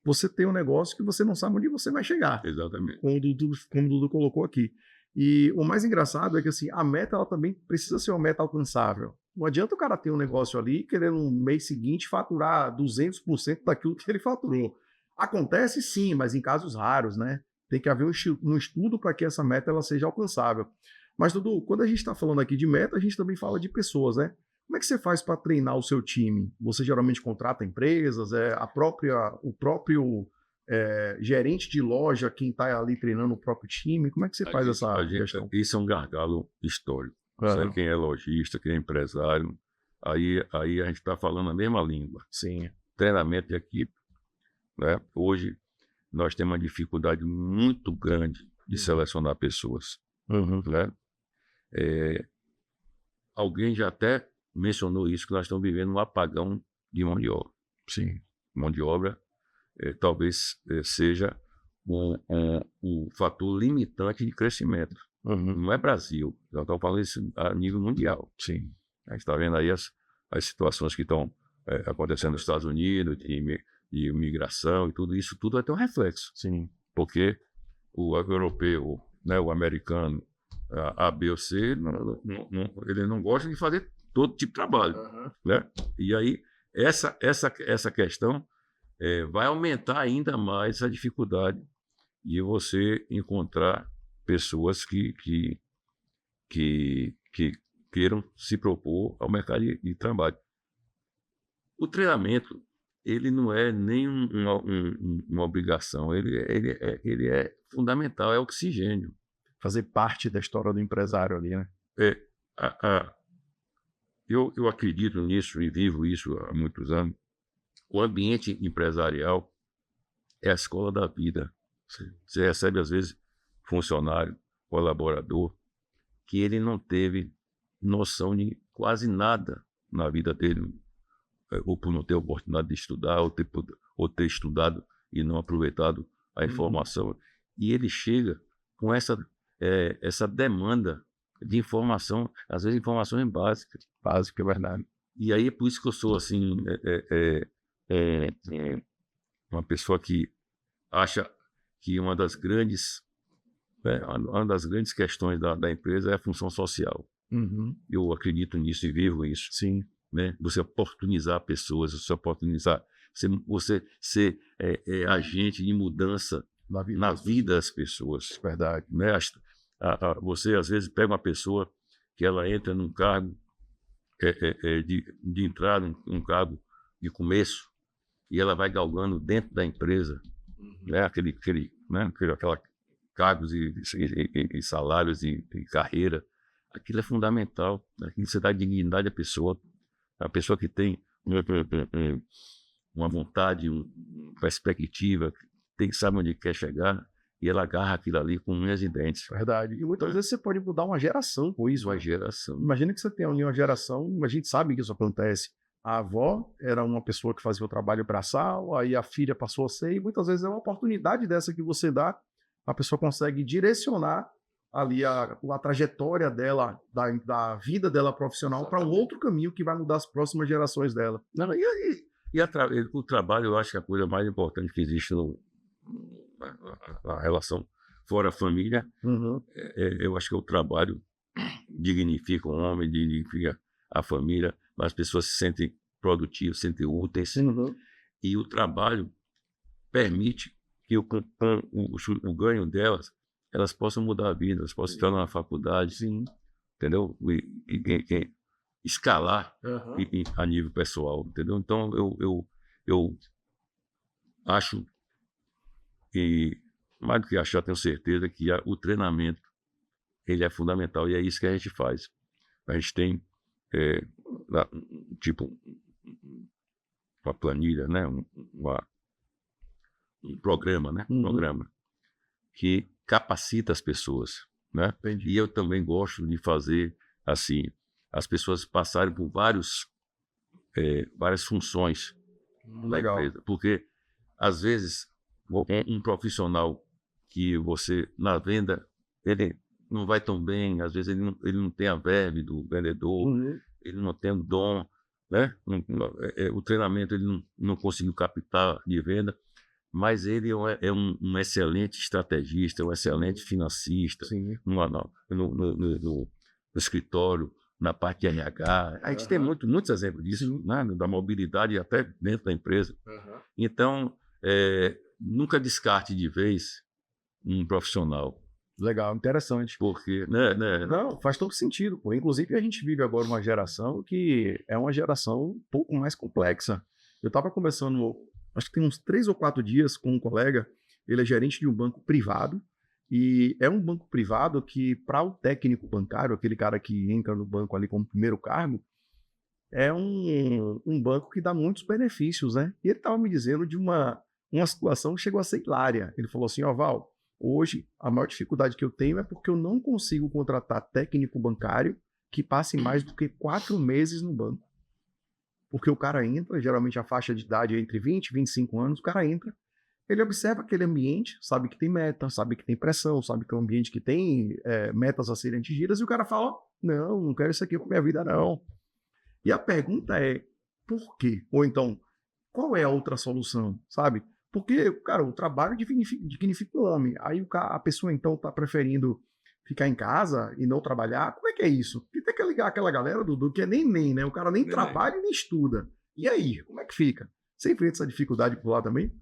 C: você tem um negócio que você não sabe onde você vai chegar.
B: Exatamente.
C: Como o Dudu colocou aqui. E o mais engraçado é que assim, a meta ela também precisa ser uma meta alcançável. Não adianta o cara ter um negócio ali querendo no mês seguinte faturar 200% daquilo que ele faturou. Acontece sim, mas em casos raros, né? Tem que haver um estudo para que essa meta ela seja alcançável. Mas, Dudu, quando a gente está falando aqui de meta, a gente também fala de pessoas, né? Como é que você faz para treinar o seu time? Você geralmente contrata empresas, o próprio gerente de loja, quem está ali treinando o próprio time? Como é que você faz essa gestão?
B: Isso é um gargalo histórico. Sabe quem é lojista, quem é empresário, aí a gente está falando a mesma língua.
C: Sim.
B: Treinamento de equipe. Né? Hoje, nós temos uma dificuldade muito grande de selecionar pessoas. né? Alguém já até mencionou isso, que nós estamos vivendo um apagão de mão de obra.
C: Sim.
B: Mão de obra talvez seja o fator limitante de crescimento. Não é Brasil, já estou falando isso a nível mundial.
C: Sim.
B: A gente está vendo aí as situações que estão acontecendo nos Estados Unidos, de imigração e tudo isso, tudo vai ter um reflexo.
C: Sim.
B: Porque o europeu, né, o americano, A, B ou C, ele não gosta de fazer todo tipo de trabalho. Né? E aí, essa questão vai aumentar ainda mais a dificuldade de você encontrar pessoas que queiram se propor ao mercado de trabalho. O treinamento, ele não é nem uma obrigação, ele é fundamental, é oxigênio.
C: Fazer parte da história do empresário ali, né?
B: Eu acredito nisso e vivo isso há muitos anos. O ambiente empresarial é a escola da vida. Você recebe, às vezes, funcionário, colaborador, que ele não teve noção de quase nada na vida dele, ou por não ter oportunidade de estudar, ou ter estudado e não aproveitado a informação. E ele chega com essa demanda de informação, às vezes informações básicas.
C: Básico, é verdade.
B: E aí é por isso que eu sou assim, uma pessoa que acha que uma das grandes questões da empresa é a função social. Eu acredito nisso e vivo isso.
C: Sim.
B: Né? Você oportunizar pessoas, você ser agente de mudança na vida das pessoas.
C: Verdade.
B: Né? Você, às vezes, pega uma pessoa que ela entra num cargo de entrada, um cargo de começo, e ela vai galgando dentro da empresa, né? Aquela cargos e salários e carreira. Aquilo é fundamental. Aquilo você dá dignidade à pessoa. A pessoa que tem uma vontade, uma perspectiva, sabe onde quer chegar, e ela agarra aquilo ali com unhas e dentes.
C: Verdade. E muitas vezes você pode mudar uma geração com isso.
B: Uma geração.
C: Imagina que você tem ali uma geração, a gente sabe que isso acontece. A avó era uma pessoa que fazia o trabalho braçal, aí a filha passou a ser, e muitas vezes é uma oportunidade dessa que você dá, a pessoa consegue direcionar ali a trajetória dela, da vida dela profissional, para um outro caminho que vai mudar as próximas gerações dela.
B: Não, o trabalho, eu acho que é a coisa mais importante que existe na relação fora a família. Eu acho que o trabalho dignifica o homem, dignifica a família, as pessoas se sentem produtivas, se sentem úteis. E o trabalho permite que o ganho delas, elas possam mudar a vida, elas possam entrar numa faculdade, entendeu? E escalar a nível pessoal, entendeu? Então, eu acho que, mais do que achar, tenho certeza que o treinamento ele é fundamental, e é isso que a gente faz. A gente tem, tipo, uma planilha, né? Um programa, né? Programa que capacita as pessoas, né?
C: Entendi.
B: E eu também gosto de fazer assim, as pessoas passarem por várias funções da empresa, porque às vezes um profissional que você na venda ele não vai tão bem, às vezes ele não tem a verve do vendedor, ele não tem o dom, né? O treinamento ele não conseguiu captar de venda, mas ele é um excelente estrategista, um excelente financista no escritório, na parte de RH. A gente tem muitos exemplos disso, né? Da mobilidade até dentro da empresa. Então, nunca descarte de vez um profissional.
C: Legal, interessante.
B: Porque,
C: Não, faz todo sentido, pô. Inclusive, a gente vive agora uma geração que é uma geração um pouco mais complexa. Eu estava conversando, acho que tem uns 3 ou 4 dias com um colega, ele é gerente de um banco privado, e é um banco privado que, para o técnico bancário, aquele cara que entra no banco ali como primeiro cargo, é um banco que dá muitos benefícios, né? E ele estava me dizendo de uma situação que chegou a ser hilária. Ele falou assim, Val, Hoje, a maior dificuldade que eu tenho é porque eu não consigo contratar técnico bancário que passe mais do que 4 meses no banco. Porque o cara entra, geralmente a faixa de idade é entre 20 e 25 anos, o cara entra, ele observa aquele ambiente, sabe que tem meta, sabe que tem pressão, sabe que é um ambiente que tem metas a serem atingidas, e o cara fala, não quero isso aqui para minha vida, não. E a pergunta é, por quê? Ou então, qual é a outra solução, sabe? Porque, cara, o trabalho dignifica o homem. Aí a pessoa, então, está preferindo ficar em casa e não trabalhar. Como é que é isso? Porque tem que ligar aquela galera, Dudu, que é nem, né? O cara nem trabalha e nem estuda. E aí, como é que fica? Você enfrenta essa dificuldade por lá também?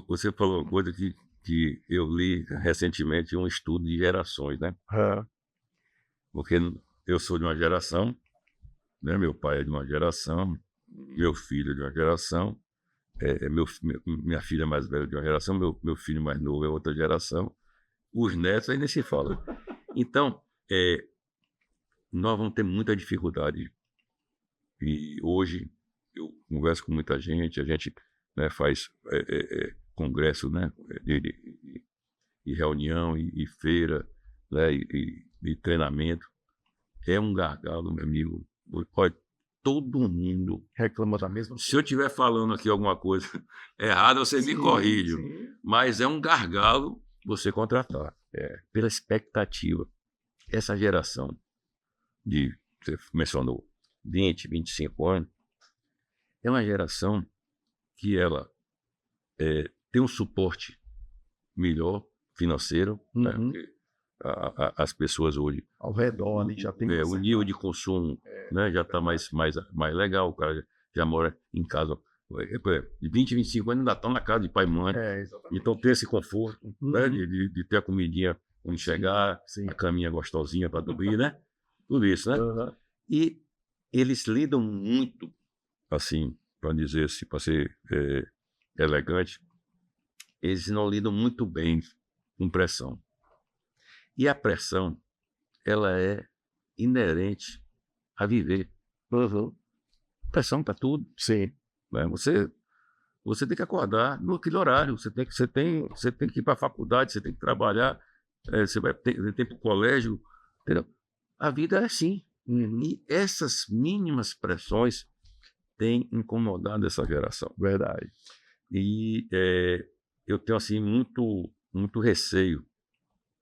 B: Você falou uma coisa que eu li recentemente, um estudo de gerações, né? Porque eu sou de uma geração, né? Meu pai é de uma geração, meu filho é de uma geração, minha filha mais velha é de uma geração, meu filho mais novo é outra geração, os netos aí nem se fala. Então, nós vamos ter muita dificuldade. E hoje eu converso com muita gente, a gente, né, faz congresso, né, e reunião, e feira, né, e treinamento. É um gargalo, meu amigo. Pode, todo mundo
C: reclama da mesma
B: coisa. Se eu estiver falando aqui alguma coisa errada, você me corrige. Mas é um gargalo você contratar. Pela expectativa. Essa geração você mencionou, 20, 25 anos, é uma geração que ela tem um suporte melhor financeiro, né? Porque as pessoas hoje
C: ao redor ali já tem
B: o nível de consumo, né, já está mais legal, o cara já mora em casa, de 20, 25 anos ainda estão na casa de pai e mãe, então tem esse conforto, né, de ter a comidinha quando chegar, a caminha gostosinha para dormir, né, tudo isso, né, e eles lidam muito, assim, para dizer assim, para ser elegante, eles não lidam muito bem com pressão. E a pressão, ela é inerente a viver. Pressão para tudo.
C: Sim.
B: Né? Você tem que acordar naquele horário, você tem que ir para a faculdade, você tem que trabalhar, você tem que ir para o colégio. Entendeu? A vida é assim. E essas mínimas pressões têm incomodado essa geração.
C: Verdade.
B: E eu tenho assim muito receio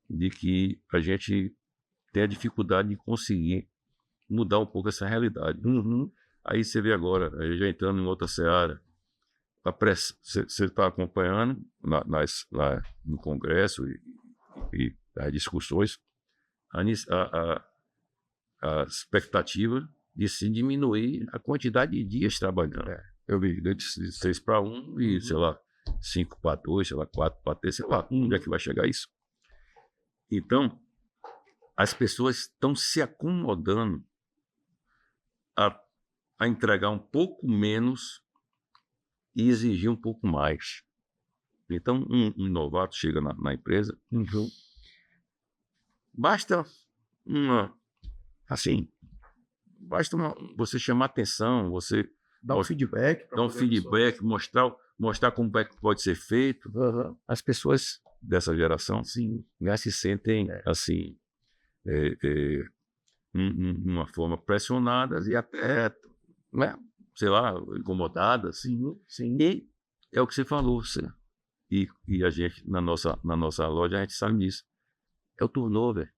B: de que a gente tenha dificuldade de conseguir mudar um pouco essa realidade. Aí você vê agora, já entrando em outra seara, você está acompanhando lá no Congresso e as discussões, a expectativa de se diminuir a quantidade de dias trabalhando. Eu vi de 6 para 1 e, sei lá, 5 para 2, sei lá, 4 para 3, sei lá, onde é que vai chegar isso? Então, as pessoas estão se acomodando a entregar um pouco menos e exigir um pouco mais. Então, um novato chega na empresa, basta você chamar atenção, você
C: dar um feedback,
B: mostrar como é que pode ser feito. As pessoas dessa geração já se sentem assim, uma forma pressionadas e até, né, sei lá, incomodadas. E é o que você falou, e a gente na nossa loja a gente sabe disso. É o turnover.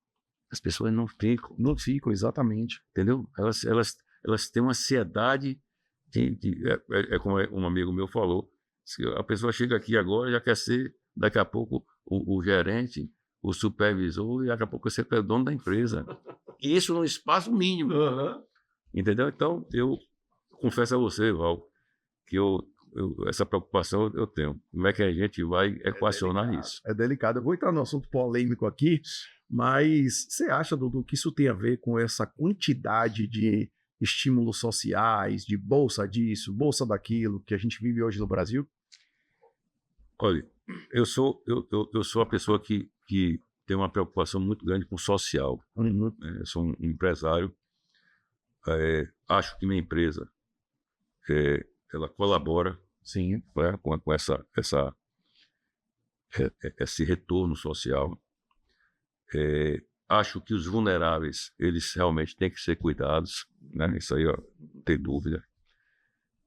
B: As pessoas não ficam,
C: exatamente,
B: entendeu? Elas têm uma ansiedade como um amigo meu falou, se a pessoa chega aqui agora já quer ser daqui a pouco o gerente, o supervisor, e daqui a pouco você é o dono da empresa. E isso num espaço mínimo. Entendeu? Então, eu confesso a você, Val, que essa preocupação eu tenho. Como é que a gente vai equacionar isso?
C: É delicado. Eu vou entrar no assunto polêmico aqui, mas você acha, Dudu, que isso tem a ver com essa quantidade de estímulos sociais, de bolsa disso, bolsa daquilo, que a gente vive hoje no Brasil?
B: Olha, eu sou a pessoa que tem uma preocupação muito grande com o social. Eu sou um empresário. Acho que minha empresa ela colabora,
C: sim,
B: com essa esse retorno social. Acho que os vulneráveis, eles realmente têm que ser cuidados, né? Isso aí, ó, não tem dúvida.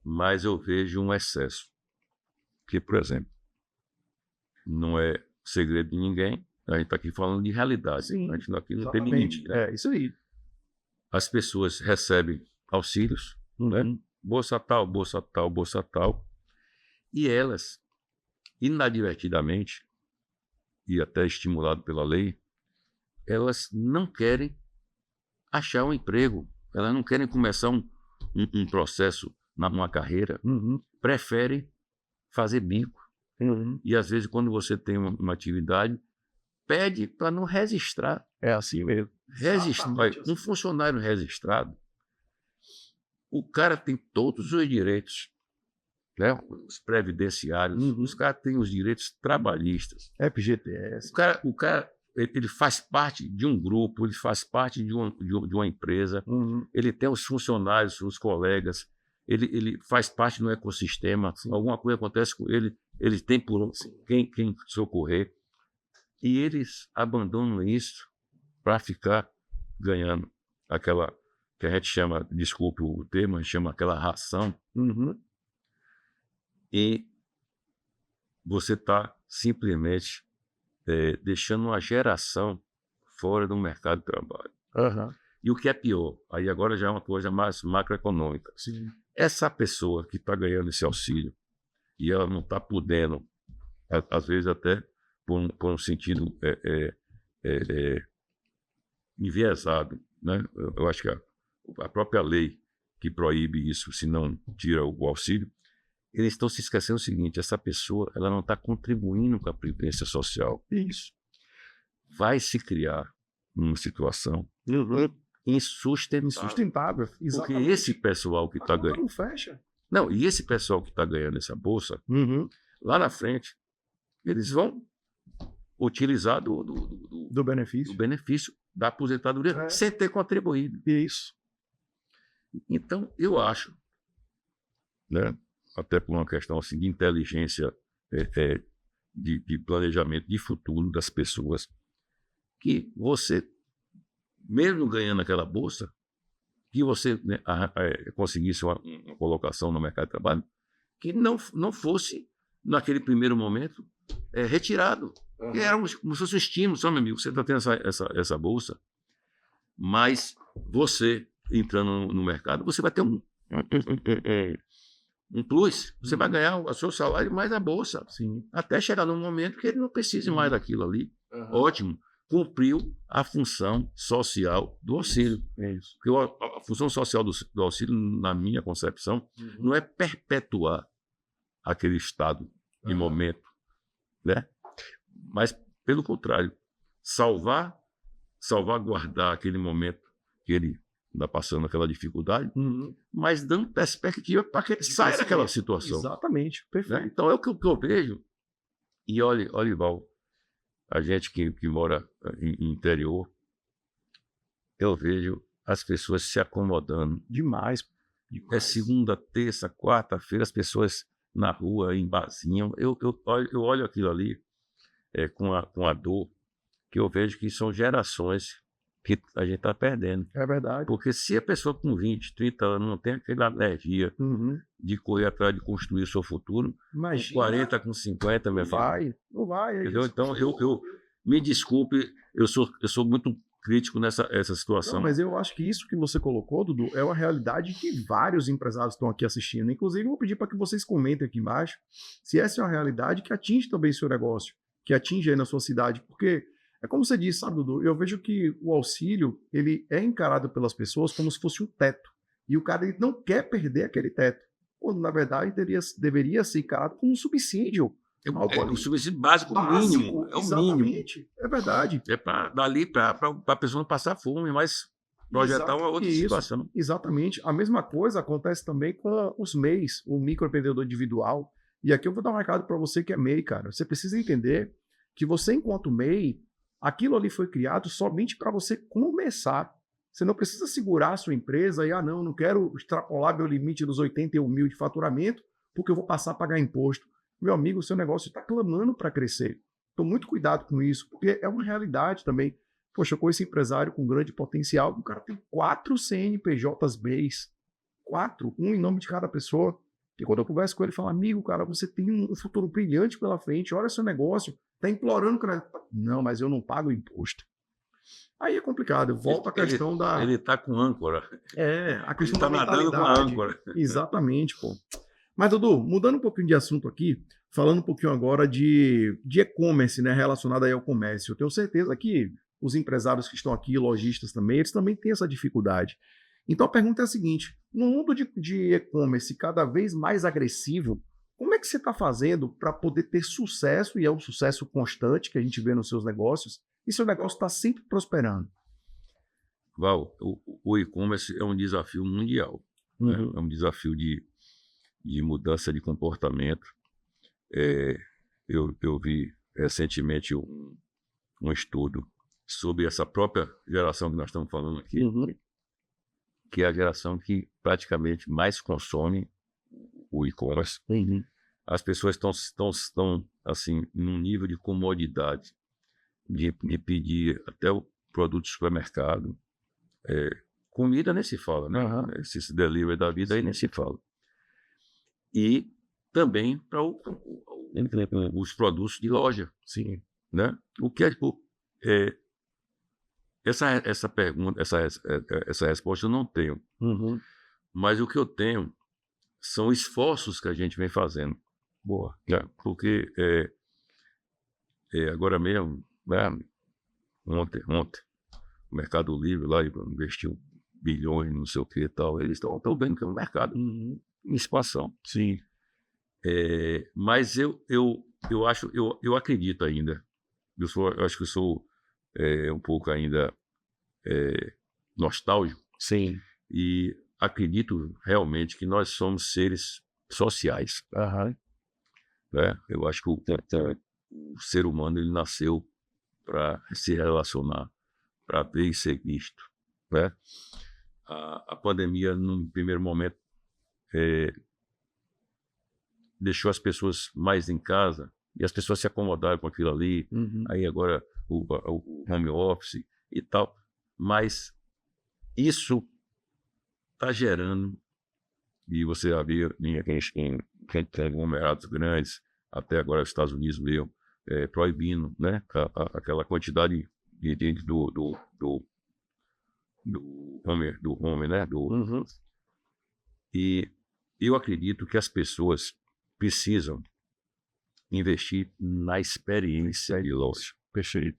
B: Mas eu vejo um excesso. Que, por exemplo, não é segredo de ninguém, a gente está aqui falando de realidade.
C: Sim,
B: a gente aqui não tem
C: exatamente.
B: limite. Né?
C: É isso aí.
B: As pessoas recebem auxílios, né? Bolsa tal, bolsa tal, bolsa tal, e elas, inadvertidamente, e até estimulado pela lei, elas não querem achar um emprego, elas não querem começar um processo numa carreira, preferem fazer bico. E às vezes, quando você tem uma atividade, pede para não registrar.
C: É assim mesmo.
B: Um funcionário registrado, o cara tem todos os direitos, né? Os previdenciários, os caras têm os direitos trabalhistas.
C: FGTS.
B: O cara ele faz parte de um grupo, ele faz parte de uma empresa, ele tem os funcionários, os colegas, ele faz parte do ecossistema. Sim. Alguma coisa acontece com ele, ele tem por quem socorrer. E eles abandonam isso para ficar ganhando aquela que a gente chama, desculpe o termo, a gente chama aquela ração. E você está simplesmente deixando uma geração fora do mercado de trabalho. E o que é pior, aí agora já é uma coisa mais macroeconômica.
C: Sim.
B: Essa pessoa que está ganhando esse auxílio e ela não está podendo, às vezes até por um sentido enviesado, né? Eu acho que a própria lei que proíbe isso, se não tira o auxílio, eles estão se esquecendo o seguinte: essa pessoa ela não está contribuindo com a previdência social.
C: Isso.
B: Vai se criar uma situação insustentável.
C: Exatamente.
B: Porque esse pessoal que está ganhando...
C: Não fecha.
B: Não, e esse pessoal que está ganhando essa bolsa, lá na frente, eles vão utilizar do benefício da aposentadoria sem ter contribuído.
C: Isso.
B: Então, eu acho, né, até por uma questão assim, de inteligência, de planejamento de futuro das pessoas, que você, mesmo ganhando aquela bolsa, que você, né, conseguisse uma colocação no mercado de trabalho, que não fosse, naquele primeiro momento, retirado. Que era como se fosse um estímulo, sabe, meu amigo? Você está tendo essa bolsa, mas você, entrando no mercado, você vai ter um plus, você vai ganhar o seu salário mais a bolsa.
C: Sim.
B: Até chegar num momento que ele não precise mais daquilo ali. Ótimo. Cumpriu a função social do auxílio.
C: É isso.
B: Porque a função social do auxílio, na minha concepção, não é perpetuar aquele estado de momento, né? Mas, pelo contrário, salvaguardar aquele momento que ele está passando aquela dificuldade, mas dando perspectiva para que ele saia daquela situação.
C: Exatamente, perfeito.
B: Né? Então é o que eu vejo. E olha, Val, a gente que mora em interior, eu vejo as pessoas se acomodando.
C: Demais.
B: É segunda, terça, quarta-feira, as pessoas na rua, em barzinho. Eu olho aquilo ali com a dor, que eu vejo que são gerações que a gente está perdendo.
C: É verdade.
B: Porque se a pessoa com 20, 30 anos não tem aquela energia de correr atrás de construir o seu futuro,
C: imagina,
B: com 40, com 50, meu filho.
C: Não vai.
B: Entendeu? Então, eu me desculpe, eu sou muito crítico nessa situação.
C: Não, mas eu acho que isso que você colocou, Dudu, é uma realidade que vários empresários estão aqui assistindo. Inclusive, eu vou pedir para que vocês comentem aqui embaixo se essa é uma realidade que atinge também o seu negócio, que atinge aí na sua cidade. Porque, é como você disse, sabe, Dudu, eu vejo que o auxílio, ele é encarado pelas pessoas como se fosse um teto. E o cara ele não quer perder aquele teto. Quando, na verdade, deveria ser encarado como um subsídio.
B: O subsídio básico, mínimo. É o mínimo.
C: É verdade.
B: É para a pessoa não passar fome, mas projetar uma outra situação.
C: Exatamente. A mesma coisa acontece também com os MEIs, o microempreendedor individual. E aqui eu vou dar um recado para você que é MEI, cara. Você precisa entender que você, enquanto MEI, aquilo ali foi criado somente para você começar. Você não precisa segurar a sua empresa e, não quero extrapolar meu limite dos 81 mil de faturamento, porque eu vou passar a pagar imposto. Meu amigo, o seu negócio está clamando para crescer. Tô muito cuidado com isso, porque é uma realidade também. Poxa, eu conheço empresário com grande potencial, o cara tem 4 CNPJs BEIs, 4, um em nome de cada pessoa. E quando eu converso com ele, eu falo, amigo, cara, você tem um futuro brilhante pela frente, olha seu negócio, tá implorando crédito. Não, mas eu não pago imposto. Aí é complicado, volta a questão da...
B: Ele tá com âncora.
C: a questão
B: Ele tá
C: da
B: nadando com a
C: mentalidade.
B: âncora.
C: Exatamente, pô. Mas, Dudu, mudando um pouquinho de assunto aqui, falando um pouquinho agora de e-commerce, né, relacionado aí ao comércio. Eu tenho certeza que os empresários que estão aqui, lojistas também, eles também têm essa dificuldade. Então a pergunta é a seguinte, no mundo de e-commerce cada vez mais agressivo, como é que você está fazendo para poder ter sucesso, e é um sucesso constante que a gente vê nos seus negócios, e seu negócio está sempre prosperando?
B: Val, o e-commerce é um desafio mundial. Né? É um desafio de mudança de comportamento. Eu vi recentemente um estudo sobre essa própria geração que nós estamos falando aqui, que é a geração que praticamente mais consome o e-commerce. As pessoas estão assim, num nível de comodidade, de pedir até o produto de supermercado. Comida nem se fala, né? Esses delivery da vida aí nem se fala. E também para os produtos de loja.
C: Sim.
B: Né? O que essa pergunta, essa resposta eu não tenho. Mas o que eu tenho são esforços que a gente vem fazendo.
C: Boa.
B: Né? Porque agora mesmo, né? Ontem, o Mercado Livre lá investiu bilhões, não sei o que e tal. Eles estão vendo que é um mercado em expansão.
C: Sim.
B: Mas eu acredito ainda. Eu acho que eu sou um pouco ainda nostálgico.
C: Sim.
B: E acredito realmente que nós somos seres sociais. Né? Eu acho que o ser humano ele nasceu para se relacionar, para ver e ser visto. Né? A pandemia, num primeiro momento, deixou as pessoas mais em casa e as pessoas se acomodaram com aquilo ali. Aí agora o home office e tal. Mas isso está gerando, e você já viu em conglomerados grandes, até agora os Estados Unidos mesmo, proibindo, né, aquela quantidade do home, né? E eu acredito que as pessoas precisam investir na experiência de loja.
C: Perfeito.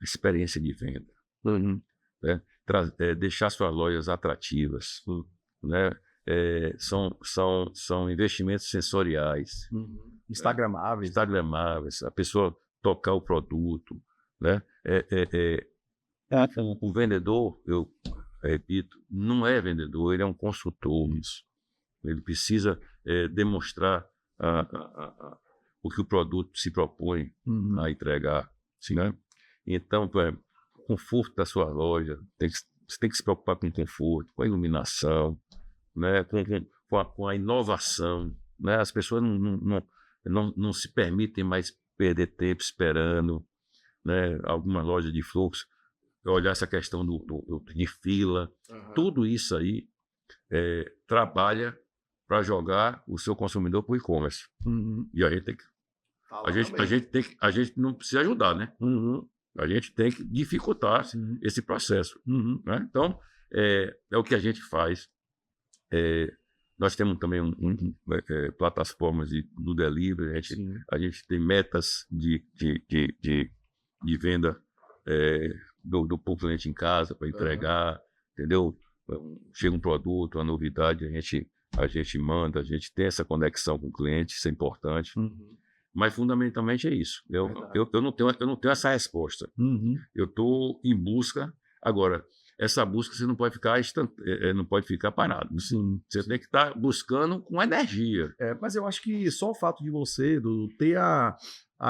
B: Experiência de venda. Né? Deixar suas lojas atrativas. Né? São investimentos sensoriais. Instagramáveis. A pessoa tocar o produto. Né? O vendedor, eu repito, não é vendedor, ele é um consultor. Ele precisa demonstrar o que o produto se propõe a entregar. Né? Então, o conforto da sua loja, você tem que se preocupar com o conforto, com a iluminação, né? com a inovação. Né? As pessoas não se permitem mais perder tempo esperando, né? Alguma loja de fluxo, olhar essa questão de fila. Tudo isso aí trabalha para jogar o seu consumidor para o e-commerce. E a gente tem que... A gente não precisa ajudar, né? A gente tem que dificultar esse processo. Né? Então, é o que a gente faz. Nós temos também plataformas do delivery. A gente tem metas de venda do cliente em casa para entregar, entendeu? Chega um produto, uma novidade, a gente manda, a gente tem essa conexão com o cliente, isso é importante. Mas fundamentalmente é isso. Eu não tenho essa resposta. Eu estou em busca. Agora, essa busca você não pode ficar parado. Você tem que estar buscando com energia.
C: Mas eu acho que só o fato de você ter a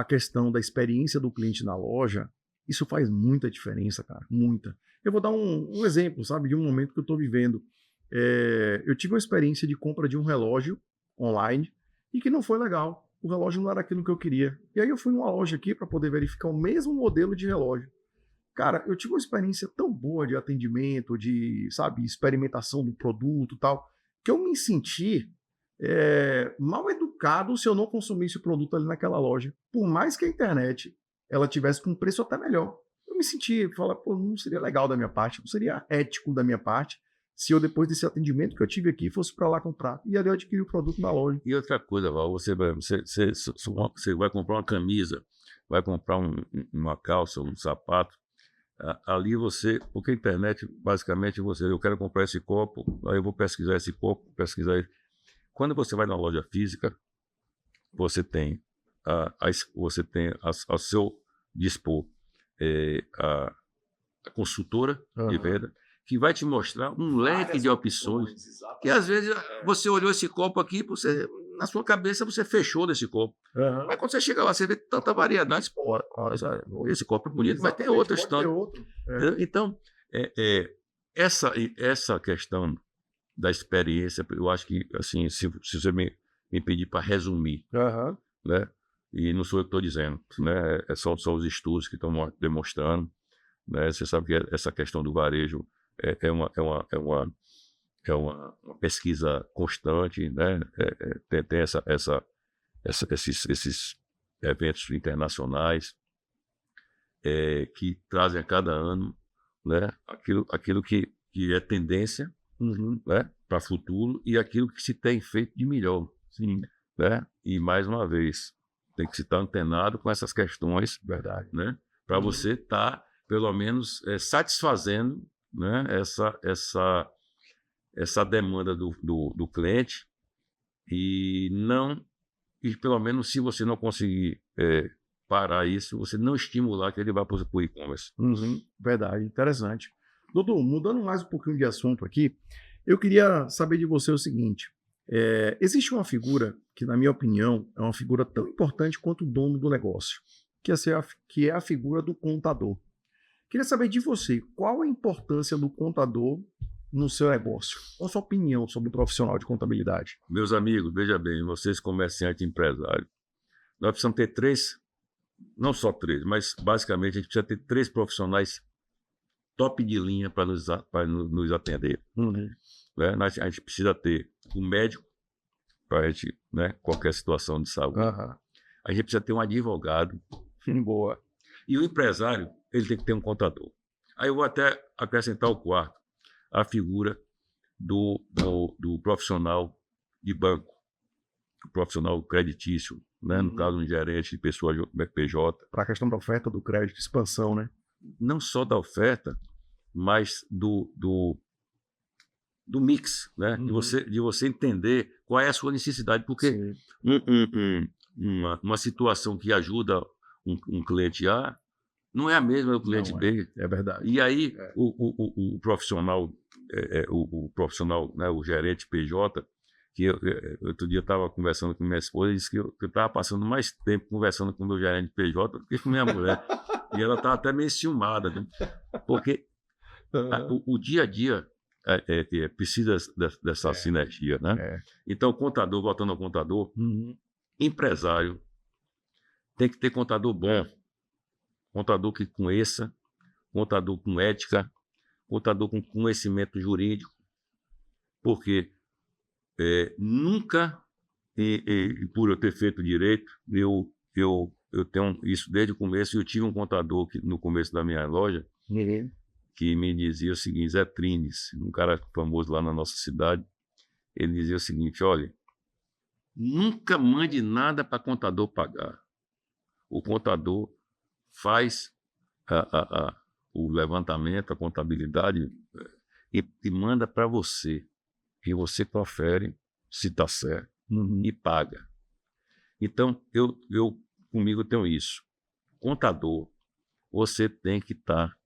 C: questão da experiência do cliente na loja, isso faz muita diferença, cara. Muita. Eu vou dar um exemplo, sabe, de um momento que eu estou vivendo. Eu tive uma experiência de compra de um relógio online e que não foi legal. o relógio não era aquilo que eu queria. E aí eu fui numa loja aqui para poder verificar o mesmo modelo de relógio. Cara, eu tive uma experiência tão boa de atendimento, de, sabe, experimentação do produto e tal, que eu me senti mal educado se eu não consumisse o produto ali naquela loja. Por mais que a internet ela tivesse com um preço até melhor. Eu me senti, falar, pô, não seria legal da minha parte, não seria ético da minha parte, se eu, depois desse atendimento que eu tive aqui, fosse para lá comprar. E ali eu adquiri o produto na loja.
B: E outra coisa, Val, você vai comprar uma camisa, vai comprar uma calça, um sapato, ali você, porque a internet, basicamente, eu quero comprar esse copo, aí eu vou pesquisar esse copo, pesquisar esse. Quando você vai na loja física, você tem ao seu dispor a consultora de venda, que vai te mostrar um leque de opções, que às vezes você olhou esse copo aqui, na sua cabeça você fechou nesse copo. Mas quando você chega lá, você vê tanta variedade, pô, esse copo é bonito, mas tem outras tantas. Então, essa questão da experiência, eu acho que, assim, se você me pedir para resumir, né? E não sou eu que estou dizendo, né? Só os estudos que estão demonstrando, né? Você sabe que essa questão do varejo é uma pesquisa constante, né? Tem esses eventos internacionais que trazem a cada ano, né? Aquilo que é tendência, né? Para o futuro, e aquilo que se tem feito de melhor.
C: Sim.
B: Né? E, mais uma vez, tem que se estar antenado com essas questões,
C: Verdade,
B: né? Para você estar, pelo menos, satisfazendo, né? essa demanda do cliente, e pelo menos, se você não conseguir parar isso, você não estimular que ele vá para o e-commerce.
C: Verdade, interessante. Dudu, mudando mais um pouquinho de assunto aqui, eu queria saber de você o seguinte: existe uma figura que, na minha opinião, é uma figura tão importante quanto o dono do negócio, que é a figura do contador. Queria saber de você, qual a importância do contador no seu negócio? Qual a sua opinião sobre o profissional de contabilidade?
B: Meus amigos, veja bem, vocês comerciantes e empresários, nós precisamos ter não só três, mas basicamente a gente precisa ter 3 profissionais top de linha para nos atender. Né? A gente precisa ter um médico para a gente, né, qualquer situação de saúde. A gente precisa ter um advogado.
C: Boa.
B: E o empresário, ele tem que ter um contador. Aí eu vou até acrescentar o quarto, a figura do profissional de banco, o profissional creditício, né? No caso, um gerente de pessoa PJ.
C: Para a questão da oferta do crédito, expansão, né?
B: Não só da oferta, mas do mix, né? De você entender qual é a sua necessidade, porque uma situação que ajuda um cliente A não é a mesma do cliente B.
C: É verdade.
B: E aí o profissional, né, o gerente PJ, que outro dia eu estava conversando com minha esposa e disse que eu estava passando mais tempo conversando com o meu gerente PJ do que com minha mulher. E ela estava até meio ciumada, né? Porque o dia a dia precisa dessa sinergia, né? Então, contador, voltando ao contador, empresário, tem que ter contador bom, contador que conheça, contador com ética, contador com conhecimento jurídico, porque nunca, por eu ter feito direito, eu tenho isso desde o começo. Eu tive um contador no começo da minha loja que me dizia o seguinte: Zé Trines, um cara famoso lá na nossa cidade, ele dizia o seguinte: olha, nunca mande nada para contador pagar. O contador faz o levantamento, a contabilidade, e manda para você. E você confere se está certo e paga. Então, comigo tenho isso. Contador, você tem que estar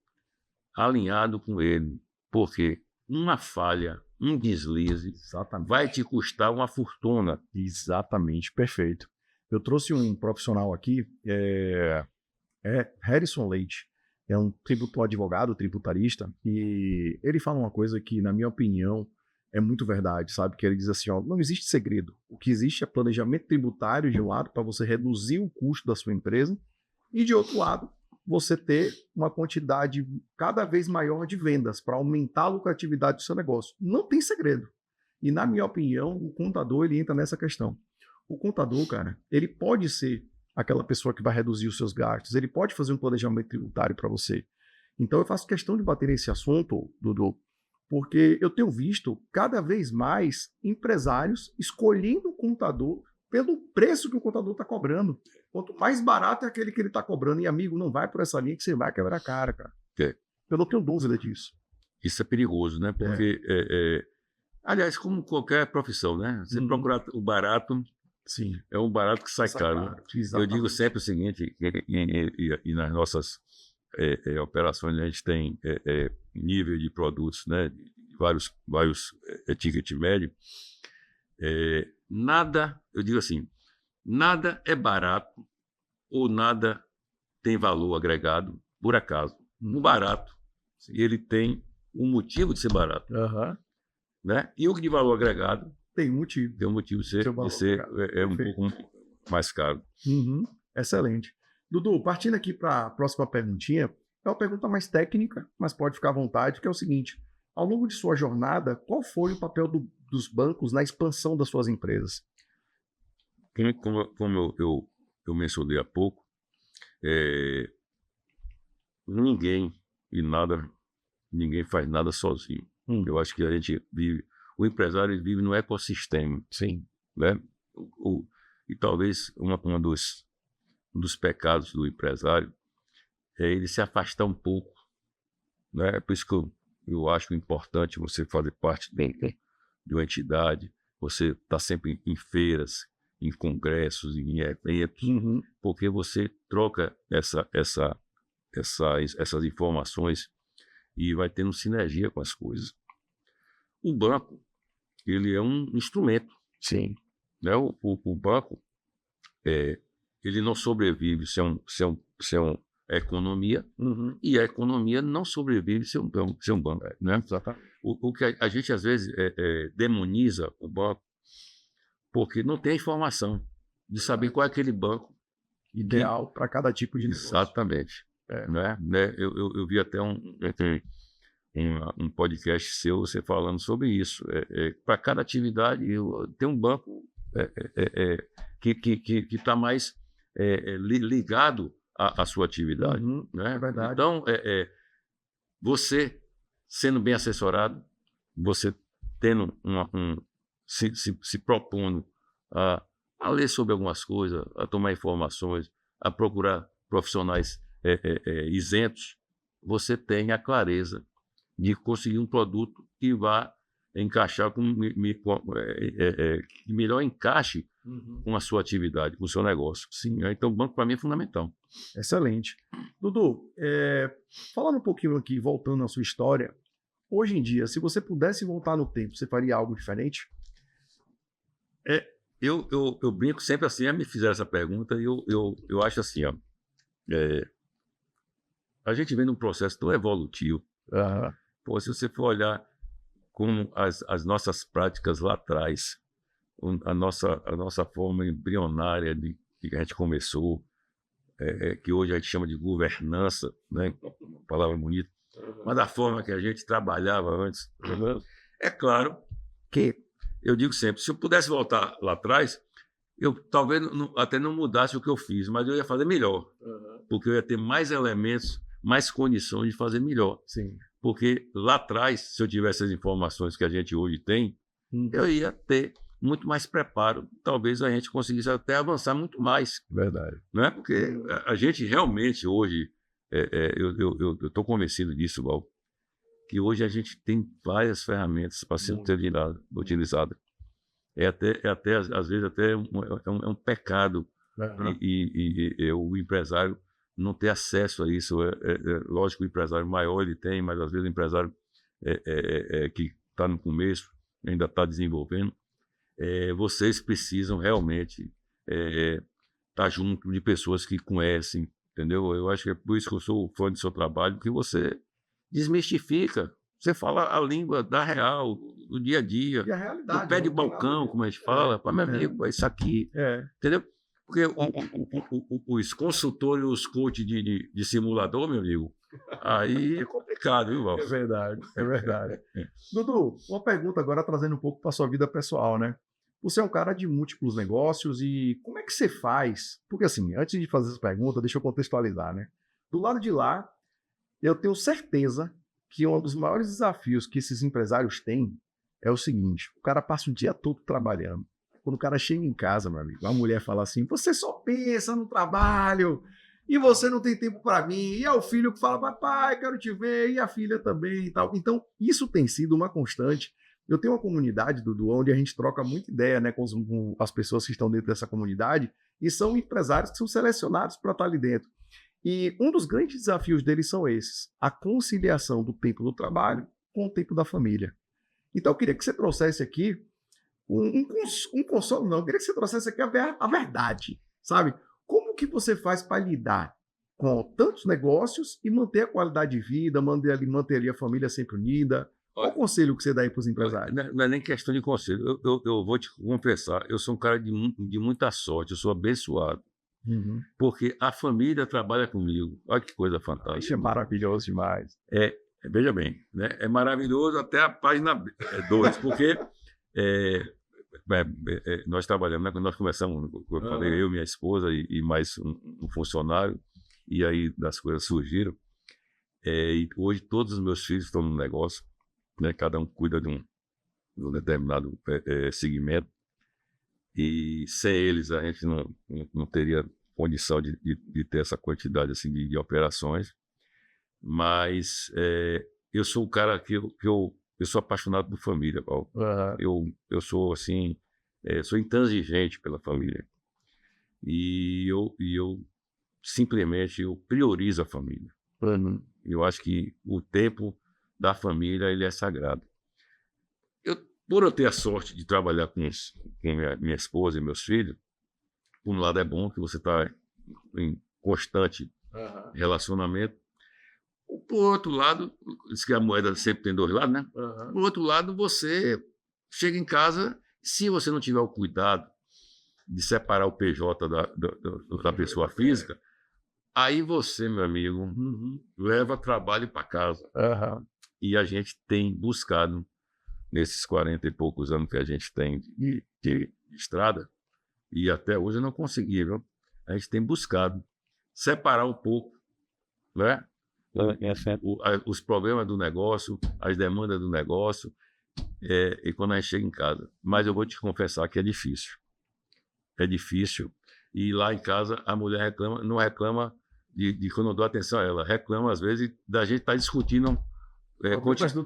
B: alinhado com ele, porque uma falha, um deslize, vai te custar uma fortuna.
C: Exatamente, perfeito. Eu trouxe um profissional aqui, Harrison Leite, é um advogado tributarista, e ele fala uma coisa que, na minha opinião, é muito verdade, sabe? Que ele diz assim, ó, não existe segredo. O que existe é planejamento tributário de um lado para você reduzir o custo da sua empresa e de outro lado você ter uma quantidade cada vez maior de vendas para aumentar a lucratividade do seu negócio. Não tem segredo. E na minha opinião, o contador ele entra nessa questão. O contador, cara, ele pode ser aquela pessoa que vai reduzir os seus gastos, ele pode fazer um planejamento tributário para você. Então eu faço questão de bater nesse assunto, Dudu, porque eu tenho visto cada vez mais empresários escolhendo o contador pelo preço que o contador está cobrando. Quanto mais barato é aquele que ele está cobrando. E, amigo, não vai por essa linha que você vai quebrar a cara, cara. Eu não tenho dúvida disso.
B: Isso é perigoso, né? Porque, aliás, como qualquer profissão, né? Você procurar o barato,
C: sim,
B: é um barato que sai caro. Eu digo sempre o seguinte, e nas nossas operações a gente tem nível de produtos, né? Vários ticket médio. Nada, eu digo assim, nada é barato ou nada tem valor agregado por acaso. Um barato, ele tem um motivo de ser barato. Né? E o de valor agregado
C: tem um motivo.
B: Tem um motivo de ser um pouco mais caro.
C: Excelente. Dudu, partindo aqui para a próxima perguntinha, é uma pergunta mais técnica, mas pode ficar à vontade, que é o seguinte: ao longo de sua jornada, qual foi o papel dos bancos na expansão das suas empresas?
B: Como eu mencionei há pouco, ninguém faz nada sozinho. Eu acho que a gente vive, o empresário vive no ecossistema.
C: Sim.
B: Né? E talvez um dos pecados do empresário é ele se afastar um pouco. Né? Por isso que eu acho importante você fazer parte de uma entidade, você está sempre em feiras, em congressos, em eventos, porque você troca essas informações e vai tendo sinergia com as coisas. O banco, ele é um instrumento.
C: Sim.
B: Né? O banco, ele não sobrevive sem uma economia, e a economia não sobrevive sem um banco. Né? O que a gente, às vezes, demoniza o banco porque não tem informação de saber qual é aquele banco
C: ideal para cada tipo de negócio.
B: Exatamente. Né? Eu vi até um podcast seu, você falando sobre isso. Para cada atividade, tem um banco que está mais ligado à sua atividade. Né?
C: É verdade.
B: Então, você sendo bem assessorado, você tendo se propondo a ler sobre algumas coisas, a tomar informações, a procurar profissionais isentos, você tem a clareza de conseguir um produto que vá encaixar que melhor encaixe com a sua atividade, com o seu negócio.
C: Sim.
B: Então, o banco, para mim, é fundamental.
C: Excelente. Dudu, falando um pouquinho aqui, voltando à sua história, hoje em dia, se você pudesse voltar no tempo, você faria algo diferente?
B: Eu brinco sempre assim, me fizeram essa pergunta e eu acho assim, ó, a gente vem num processo tão evolutivo. Pô, se você for olhar como as nossas práticas lá atrás, a nossa forma embrionária que a gente começou, que hoje a gente chama de governança, né? Palavra bonita, mas da forma que a gente trabalhava antes. É claro que eu digo sempre, se eu pudesse voltar lá atrás, eu talvez até não mudasse o que eu fiz, mas eu ia fazer melhor, porque eu ia ter mais elementos, mais condições de fazer melhor.
C: Sim.
B: Porque lá atrás, se eu tivesse as informações que a gente hoje tem, eu ia ter muito mais preparo. Talvez a gente conseguisse até avançar muito mais.
C: Verdade.
B: Não é? Porque a gente realmente hoje, eu estou convencido disso, Val, que hoje a gente tem várias ferramentas para ser utilizada. Até às vezes até um pecado e o empresário não ter acesso a isso. Lógico que o empresário maior ele tem, mas às vezes o empresário que está no começo, ainda está desenvolvendo, vocês precisam realmente estar junto de pessoas que conhecem, entendeu? Eu acho que é por isso que eu sou fã do seu trabalho, porque você desmistifica, você fala a língua da real, do dia a dia,
A: E a realidade.
B: do pé de
A: não tem nada a
B: balcão,
A: ver.
B: como a gente fala, para meu amigo, é isso aqui, entendeu? Porque os consultores, os coaches de simulador, meu amigo, aí é complicado, viu, Val?
A: É verdade, é verdade. Dudu, uma pergunta agora trazendo um pouco para sua vida pessoal, né? Você é um cara de múltiplos negócios e como é que você faz? Porque assim, antes de fazer essa pergunta, deixa eu contextualizar, né? Do lado de lá, eu tenho certeza que um dos maiores desafios que esses empresários têm é o seguinte: o cara passa o dia todo trabalhando. Quando o cara chega em casa, meu amigo, a mulher fala assim: você só pensa no trabalho e você não tem tempo para mim. E é o filho que fala: papai, quero te ver, e a filha também e tal. Então, isso tem sido uma constante. Eu tenho uma comunidade, Dudu, onde a gente troca muita ideia, né, com as pessoas que estão dentro dessa comunidade e são empresários que são selecionados para estar ali dentro. E um dos grandes desafios deles são esses: a conciliação do tempo do trabalho com o tempo da família. Então, eu queria que você trouxesse aqui um consolo, não. Eu queria que você trouxesse aqui a verdade, sabe? Como que você faz para lidar com tantos negócios e manter a qualidade de vida, manter ali a família sempre unida? Qual o conselho que você dá aí para os empresários?
B: Não é nem questão de conselho. Eu vou te confessar, eu sou um cara de muita sorte, eu sou abençoado. Porque a família trabalha comigo. Olha que coisa fantástica.
A: Isso é maravilhoso demais.
B: Veja bem, né? É maravilhoso até a página 2, porque nós trabalhamos, né? Quando nós começamos, eu falei, eu, minha esposa e mais um funcionário, e aí das coisas surgiram. E hoje todos os meus filhos estão no negócio, né? Cada um cuida de um determinado segmento. E sem eles a gente não teria condição de ter essa quantidade assim, de operações. Mas eu sou um cara que eu sou apaixonado por família, Paulo. Eu sou assim, sou intransigente pela família. E eu simplesmente eu priorizo a família. Eu acho que o tempo da família ele é sagrado. Por eu ter a sorte de trabalhar com minha esposa e meus filhos, por um lado é bom que você está em constante relacionamento. Por outro lado, diz que a moeda sempre tem dois lados, né? Por outro lado, você chega em casa, se você não tiver o cuidado de separar o PJ da pessoa física, aí você, meu amigo, leva trabalho para casa. E a gente tem buscado, nesses 40 e poucos anos que a gente tem de estrada, e até hoje eu não consegui, viu? A gente tem buscado separar um pouco, né? Os problemas do negócio, as demandas do negócio, e quando a gente chega em casa. Mas eu vou te confessar que é difícil. É difícil. E lá em casa a mulher não reclama de quando eu dou atenção a ela, reclama às vezes da gente estar discutindo
A: do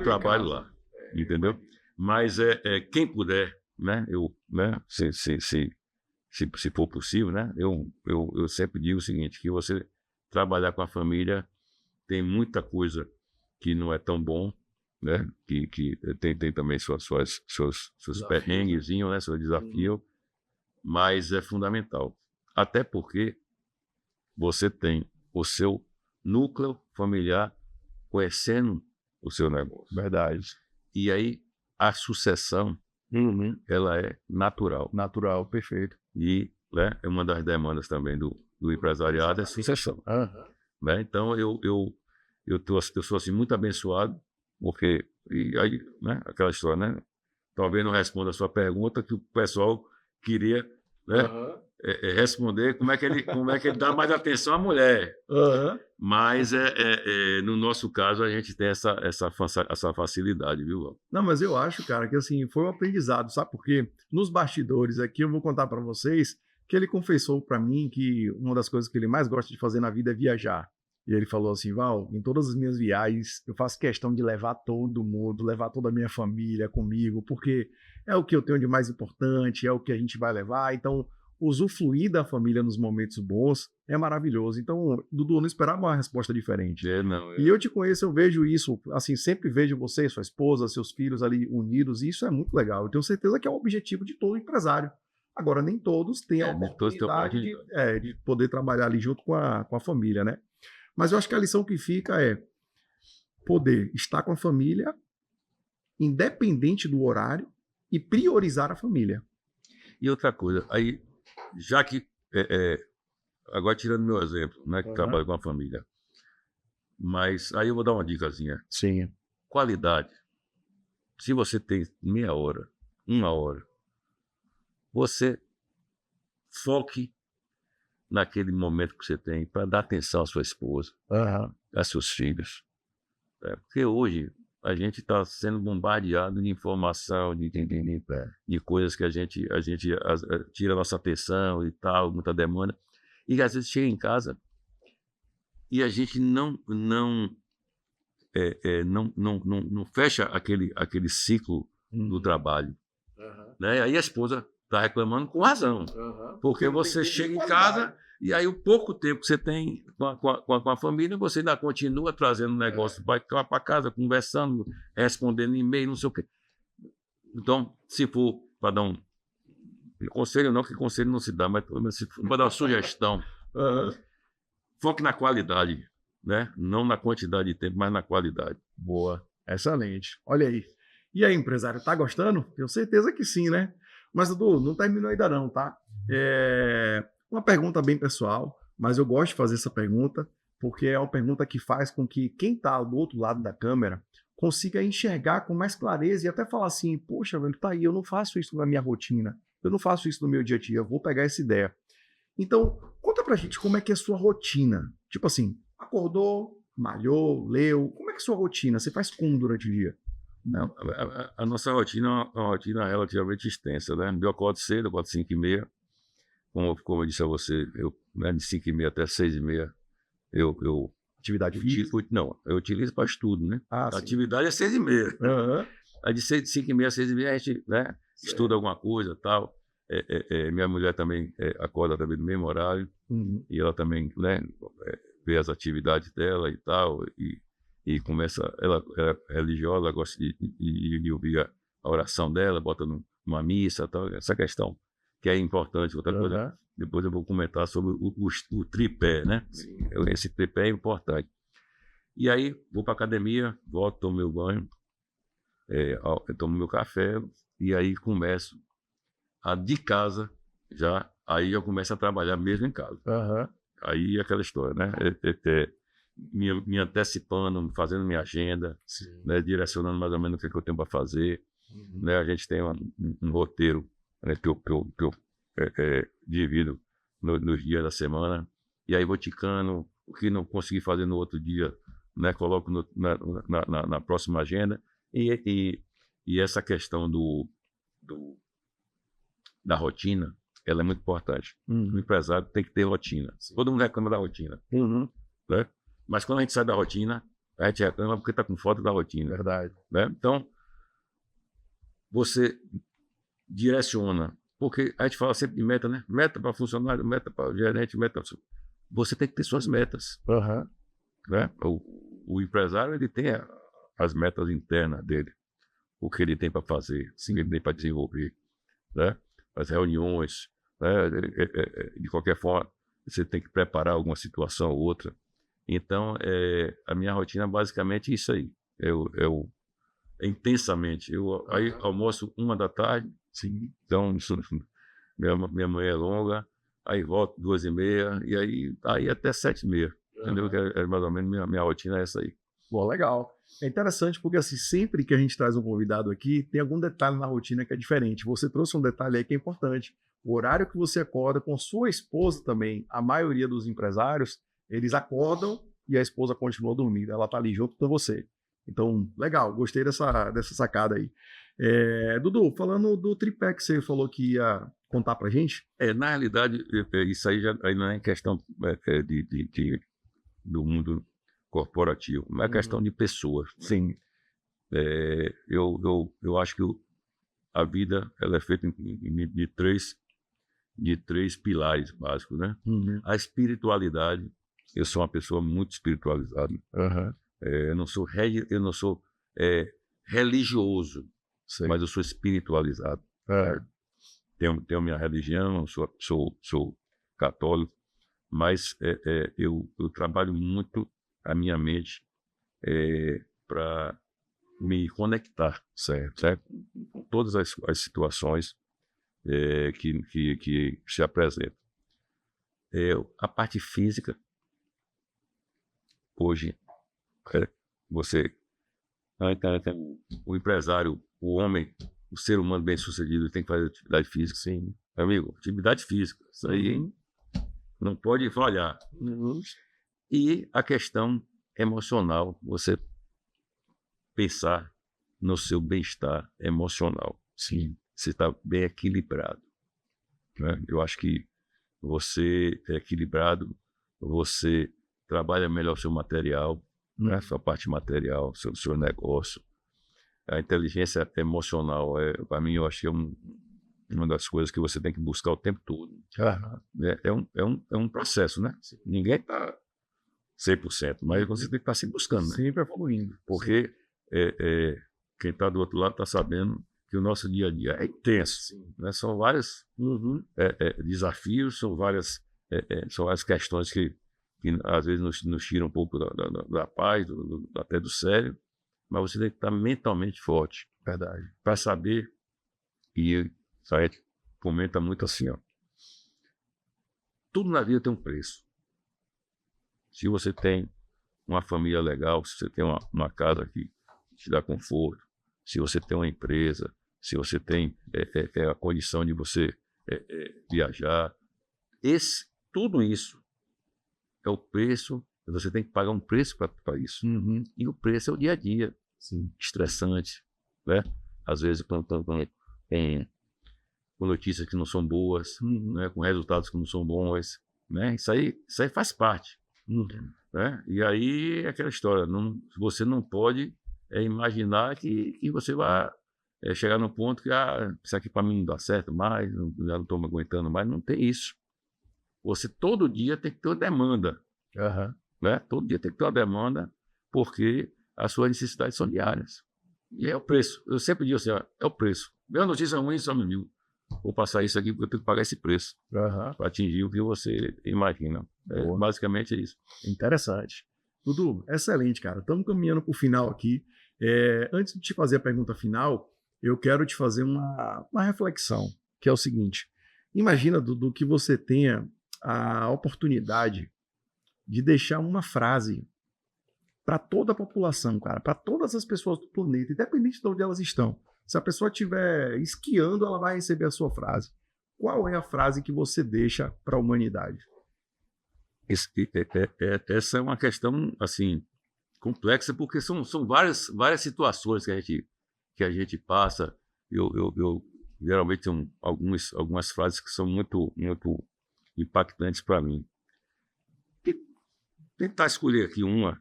A: trabalho
B: lá. Entendeu? Mas quem puder, né? Se for possível, né? Eu sempre digo o seguinte, que você trabalhar com a família tem muita coisa que não é tão bom, né? Que tem também seus perrenguezinhos, né? Seu desafio, mas é fundamental. Até porque você tem o seu núcleo familiar conhecendo o seu negócio.
A: Verdade.
B: E aí a sucessão, ela é natural.
A: Natural, perfeito.
B: E né, é uma das demandas também do empresariado, é sucessão. Né? Então eu sou assim, muito abençoado, porque e aí, né, aquela história, né? Talvez não responda a sua pergunta, que o pessoal queria, né, responder como é que ele dá mais atenção à mulher. Mas no nosso caso a gente tem essa facilidade, viu, Val?
A: Não, mas eu acho, cara, que assim, foi um aprendizado, sabe por quê? Nos bastidores aqui, eu vou contar para vocês que ele confessou para mim que uma das coisas que ele mais gosta de fazer na vida é viajar. E ele falou assim: Val, em todas as minhas viagens, eu faço questão de levar todo mundo, levar toda a minha família comigo, porque é o que eu tenho de mais importante, é o que a gente vai levar. Então, usufruir da família nos momentos bons é maravilhoso. Então, Dudu, eu não esperava uma resposta diferente. E eu te conheço, eu vejo isso, assim, sempre vejo você, sua esposa, seus filhos ali unidos, e isso é muito legal. Eu tenho certeza que é o objetivo de todo empresário. Agora, nem todos têm a oportunidade de poder trabalhar ali junto com a família, né? Mas eu acho que a lição que fica é poder estar com a família independente do horário, e priorizar a família.
B: E outra coisa, aí, já que, agora tirando meu exemplo, né, que trabalho com a família, mas aí eu vou dar uma dicasinha.
A: Sim.
B: Qualidade. Se você tem meia hora, 1 hora, você foque naquele momento que você tem para dar atenção à sua esposa, a seus filhos. Porque hoje a gente está sendo bombardeado de informação, de coisas que a gente tira a nossa atenção e tal, muita demanda. E às vezes chega em casa e a gente não fecha aquele ciclo do trabalho. Né? Aí a esposa está reclamando com razão. Porque você chega em casa e aí o pouco tempo que você tem com a família, você ainda continua trazendo negócio para casa, conversando, respondendo e-mail, não sei o quê. Então, se for para dar um conselho, não, que conselho não se dá, mas se for para dar uma sugestão, foque na qualidade, né? Não na quantidade de tempo, mas na qualidade.
A: Boa, excelente. Olha aí. E aí, empresário, tá gostando? Tenho certeza que sim, né? Mas, Dudu, não terminou ainda não, tá? Uma pergunta bem pessoal, mas eu gosto de fazer essa pergunta porque é uma pergunta que faz com que quem está do outro lado da câmera consiga enxergar com mais clareza e até falar assim, poxa, velho, tá aí, eu não faço isso na minha rotina, eu não faço isso no meu dia a dia, eu vou pegar essa ideia. Então, conta pra gente como é que é a sua rotina. Tipo assim, acordou, malhou, leu, como é que é a sua rotina? Você faz como durante o dia?
B: Não, a nossa rotina é uma rotina relativamente extensa, né? Eu acordo cedo, eu acordo 5h30. Como eu disse a você, né, de 5h30 até 6h30, eu
A: atividade física?
B: Eu utilizo para estudo, né? A
A: sim.
B: atividade é 6h30. Aí de 5h30 a 6h30 a gente, né, estuda alguma coisa e tal. Minha mulher também acorda também no mesmo horário, e ela também, né, vê as atividades dela e tal, e começa, ela é religiosa, ela gosta de ouvir a oração dela, bota numa missa e tal, essa questão que é importante. Outra coisa, depois eu vou comentar sobre o tripé, né? Esse tripé é importante. E aí, vou para a academia, volto, tomo meu banho, eu tomo meu café, e aí começo de casa, aí eu começo a trabalhar mesmo em casa. Aí é aquela história, né? Me antecipando, fazendo minha agenda, né? Direcionando mais ou menos o que eu tenho para fazer. Né? A gente tem um roteiro, né, que eu divido nos dias da semana, e aí vou ticando o que não consegui fazer no outro dia, né, coloco na próxima agenda, e essa questão da rotina, ela é muito importante. O empresário tem que ter rotina. Todo mundo reclama da rotina, né? Mas quando a gente sai da rotina, a gente reclama porque está com falta da rotina.
A: Verdade.
B: Né? Então, você direciona, porque a gente fala sempre de meta, né? Meta para funcionário, meta para gerente, meta. Você tem que ter suas metas. Né? O empresário, ele tem as metas internas dele, o que ele tem para fazer, o que ele tem para desenvolver, né? As reuniões, né? De qualquer forma, você tem que preparar alguma situação ou outra. Então, a minha rotina basicamente é isso aí. Intensamente. Aí almoço 1h da tarde.
A: Sim.
B: Então, minha manhã é longa, aí volto 2h30, e aí até 7h30. Entendeu? Mais ou menos minha rotina é essa aí.
A: Bom, legal. É interessante porque assim, sempre que a gente traz um convidado aqui, tem algum detalhe na rotina que é diferente. Você trouxe um detalhe aí que é importante. O horário que você acorda com sua esposa também, a maioria dos empresários, eles acordam e a esposa continua dormindo. Ela tá ali junto com você. Então, legal, gostei dessa sacada aí. Dudu, falando do tripé que você falou que ia contar pra gente.
B: Na realidade, isso aí aí não é questão do mundo corporativo, mas é questão de pessoas.
A: Sim.
B: Eu acho que a vida ela é feita de três pilares básicos, né? A espiritualidade. Eu sou uma pessoa muito espiritualizada. Eu não sou religioso, mas eu sou espiritualizado. Tenho minha religião, sou católico, mas eu trabalho muito a minha mente para me conectar, certo? Com todas as situações que se apresentam. A parte física, hoje, você, o empresário, o homem, o ser humano bem-sucedido tem que fazer atividade física. Sim, amigo, atividade física, isso aí não pode falhar. E a questão emocional, você pensar no seu bem-estar emocional. Sim. Você está bem equilibrado, né? Eu acho que você é equilibrado, você trabalha melhor o seu material, né? Sua parte material, seu negócio. A inteligência emocional, para mim, eu acho que é uma das coisas que você tem que buscar o tempo todo. É um processo, né? Ninguém está 100%, mas você tem que estar sempre buscando, né?
C: Sempre evoluindo.
B: Porque quem está do outro lado está sabendo que o nosso dia a dia é intenso, né? São vários desafios, são várias questões que às vezes nos tiram um pouco da paz, até do sério, mas você tem que estar mentalmente forte.
C: Verdade.
B: Para saber, e a gente comenta muito assim, ó, tudo na vida tem um preço. Se você tem uma família legal, se você tem uma casa que te dá conforto, se você tem uma empresa, se você tem a condição de você viajar, tudo isso é o preço. Você tem que pagar um preço para isso. E o preço é o dia a dia. Sim. Estressante, né? Às vezes com notícias que não são boas, né? Com resultados que não são bons, né? Isso aí faz parte. Né? E aí é aquela história, você não pode imaginar que você vai chegar num ponto que isso aqui para mim não dá certo mais, já não estou me aguentando mais. Não tem isso. Você todo dia tem que ter uma demanda. Né? Todo dia tem que ter uma demanda, porque as suas necessidades são diárias. E é o preço. Eu sempre digo assim, é o preço. Minha notícia ruim, só mil. Vou passar isso aqui porque eu tenho que pagar esse preço para atingir o que você imagina. Basicamente é isso.
C: Interessante. Dudu, excelente, cara. Estamos caminhando para o final aqui. Antes de te fazer a pergunta final, eu quero te fazer uma reflexão, que é o seguinte. Imagina, Dudu, que você tenha a oportunidade de deixar uma frase para toda a população, cara, para todas as pessoas do planeta, independente de onde elas estão. Se a pessoa estiver esquiando, ela vai receber a sua frase. Qual é a frase que você deixa para a humanidade?
B: Essa é uma questão assim complexa, porque são várias situações que a gente passa. Eu geralmente tenho algumas frases que são muito impactantes para mim. E tentar escolher aqui uma,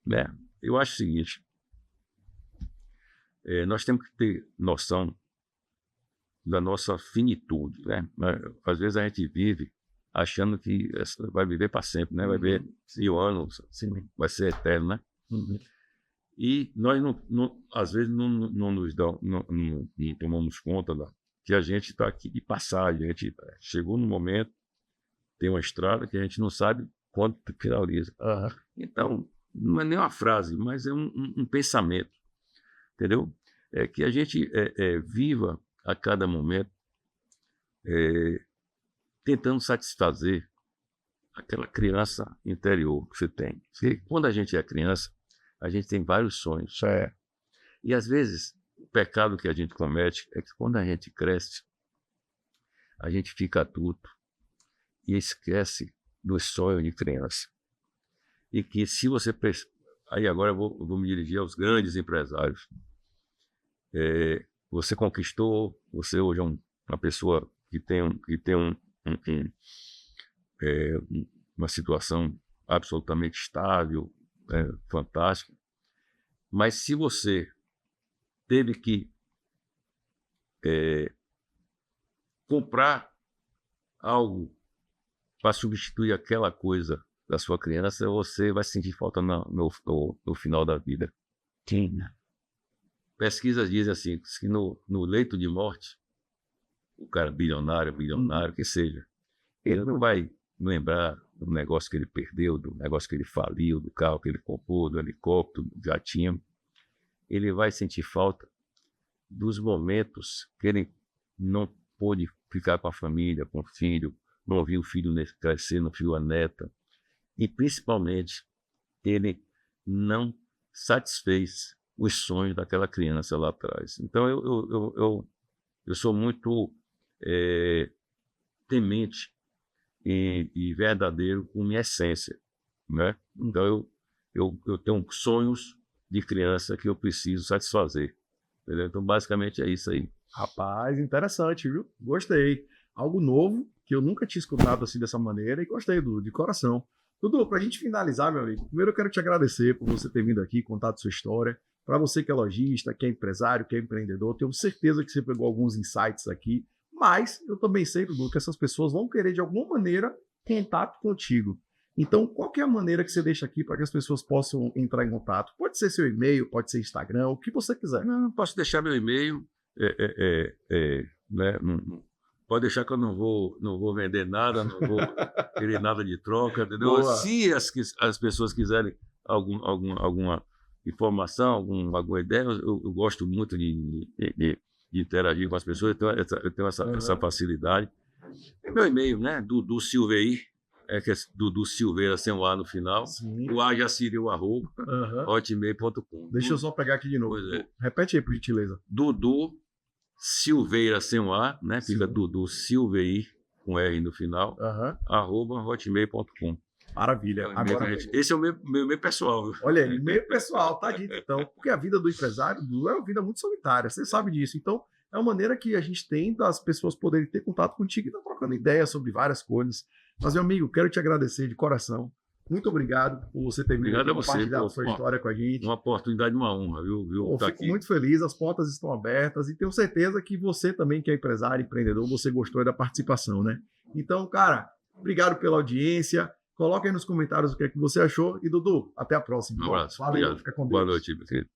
B: né? Eu acho o seguinte: nós temos que ter noção da nossa finitude, né? Às vezes a gente vive achando que vai viver para sempre, né? Vai viver 1.000 anos, assim, vai ser eterno, né? E nós às vezes não tomamos conta que a gente está aqui de passagem. A gente chegou no momento, tem uma estrada que a gente não sabe quando finaliza. Então, não é nem uma frase, mas é um pensamento, entendeu? É que a gente viva a cada momento tentando satisfazer aquela criança interior que você tem. Porque quando a gente é criança, a gente tem vários sonhos. E às vezes, o pecado que a gente comete é que quando a gente cresce, a gente fica adulto e esquece dos sonhos de criança. E que se você... Aí agora eu vou me dirigir aos grandes empresários. Você conquistou, você hoje é uma pessoa que tem uma situação absolutamente estável, fantástica. Mas se você teve que comprar algo para substituir aquela coisa da sua criança, você vai sentir falta no final da vida. Pesquisas dizem assim, que no leito de morte, o cara bilionário, que seja, ele não vai lembrar do negócio que ele perdeu, do negócio que ele faliu, do carro que ele comprou, do helicóptero, do jatinho. ele vai sentir falta dos momentos que ele não pôde ficar com a família, com o filho, não viu o filho crescer, não viu a neta. E, principalmente, ele não satisfez os sonhos daquela criança lá atrás. Então, eu sou muito temente e verdadeiro com minha essência, né? Então, eu tenho sonhos de criança que eu preciso satisfazer. Entendeu? Então, basicamente, é isso aí.
C: Rapaz, interessante, viu? Gostei. Algo novo que eu nunca tinha escutado assim dessa maneira e gostei, Dudu, de coração. Dudu, para a gente finalizar, meu amigo, primeiro eu quero te agradecer por você ter vindo aqui, contado sua história. Para você que é lojista, que é empresário, que é empreendedor, tenho certeza que você pegou alguns insights aqui, mas eu também sei, Dudu, que essas pessoas vão querer de alguma maneira contato contigo. Então, qual que é a maneira que você deixa aqui para que as pessoas possam entrar em contato? Pode ser seu e-mail, pode ser Instagram, o que você quiser.
B: Não, posso deixar meu e-mail, né? Pode deixar que eu não vou vender nada, não vou querer nada de troca, entendeu?
C: Boa.
B: Se as pessoas quiserem alguma informação, alguma ideia, eu gosto muito de interagir com as pessoas, eu tenho essa facilidade. Meu e-mail, né? Dudu Silveira, que é Dudu Silveira sem o A no final.
C: Sim.
B: O A já seria o arroba, hotmail.com.
C: Deixa eu só pegar aqui de novo.
B: Pois é.
C: Repete aí, por gentileza.
B: Dudu Silveira sem o A, né? Fica
C: Sim.
B: Dudu Silveira com R no final, arroba hotmail.com.
C: Maravilha. Agora,
B: Esse é o meu e-mail pessoal. Viu?
C: olha aí, meio pessoal, tá dito então. Porque a vida do empresário, Dudu, é uma vida muito solitária, você sabe disso. Então, é uma maneira que a gente tem das pessoas poderem ter contato contigo e estar trocando ideias sobre várias coisas. Mas, meu amigo, quero te agradecer de coração. Muito obrigado por você ter vindo
B: Obrigado
C: aqui
B: a você,
C: compartilhado
B: pô,
C: sua história com a gente.
B: Uma oportunidade, uma honra, viu?
C: Pô,
B: Tá
C: fico
B: aqui.
C: muito feliz, as portas estão abertas e tenho certeza que você também, que é empresário, empreendedor, você gostou aí da participação, né? Então, cara, obrigado pela audiência. Coloca aí nos comentários o que é que você achou. E, Dudu, até a próxima.
B: Um abraço.
C: Valeu,
B: Obrigado.
C: fica com Deus.
B: Boa noite, meu querido.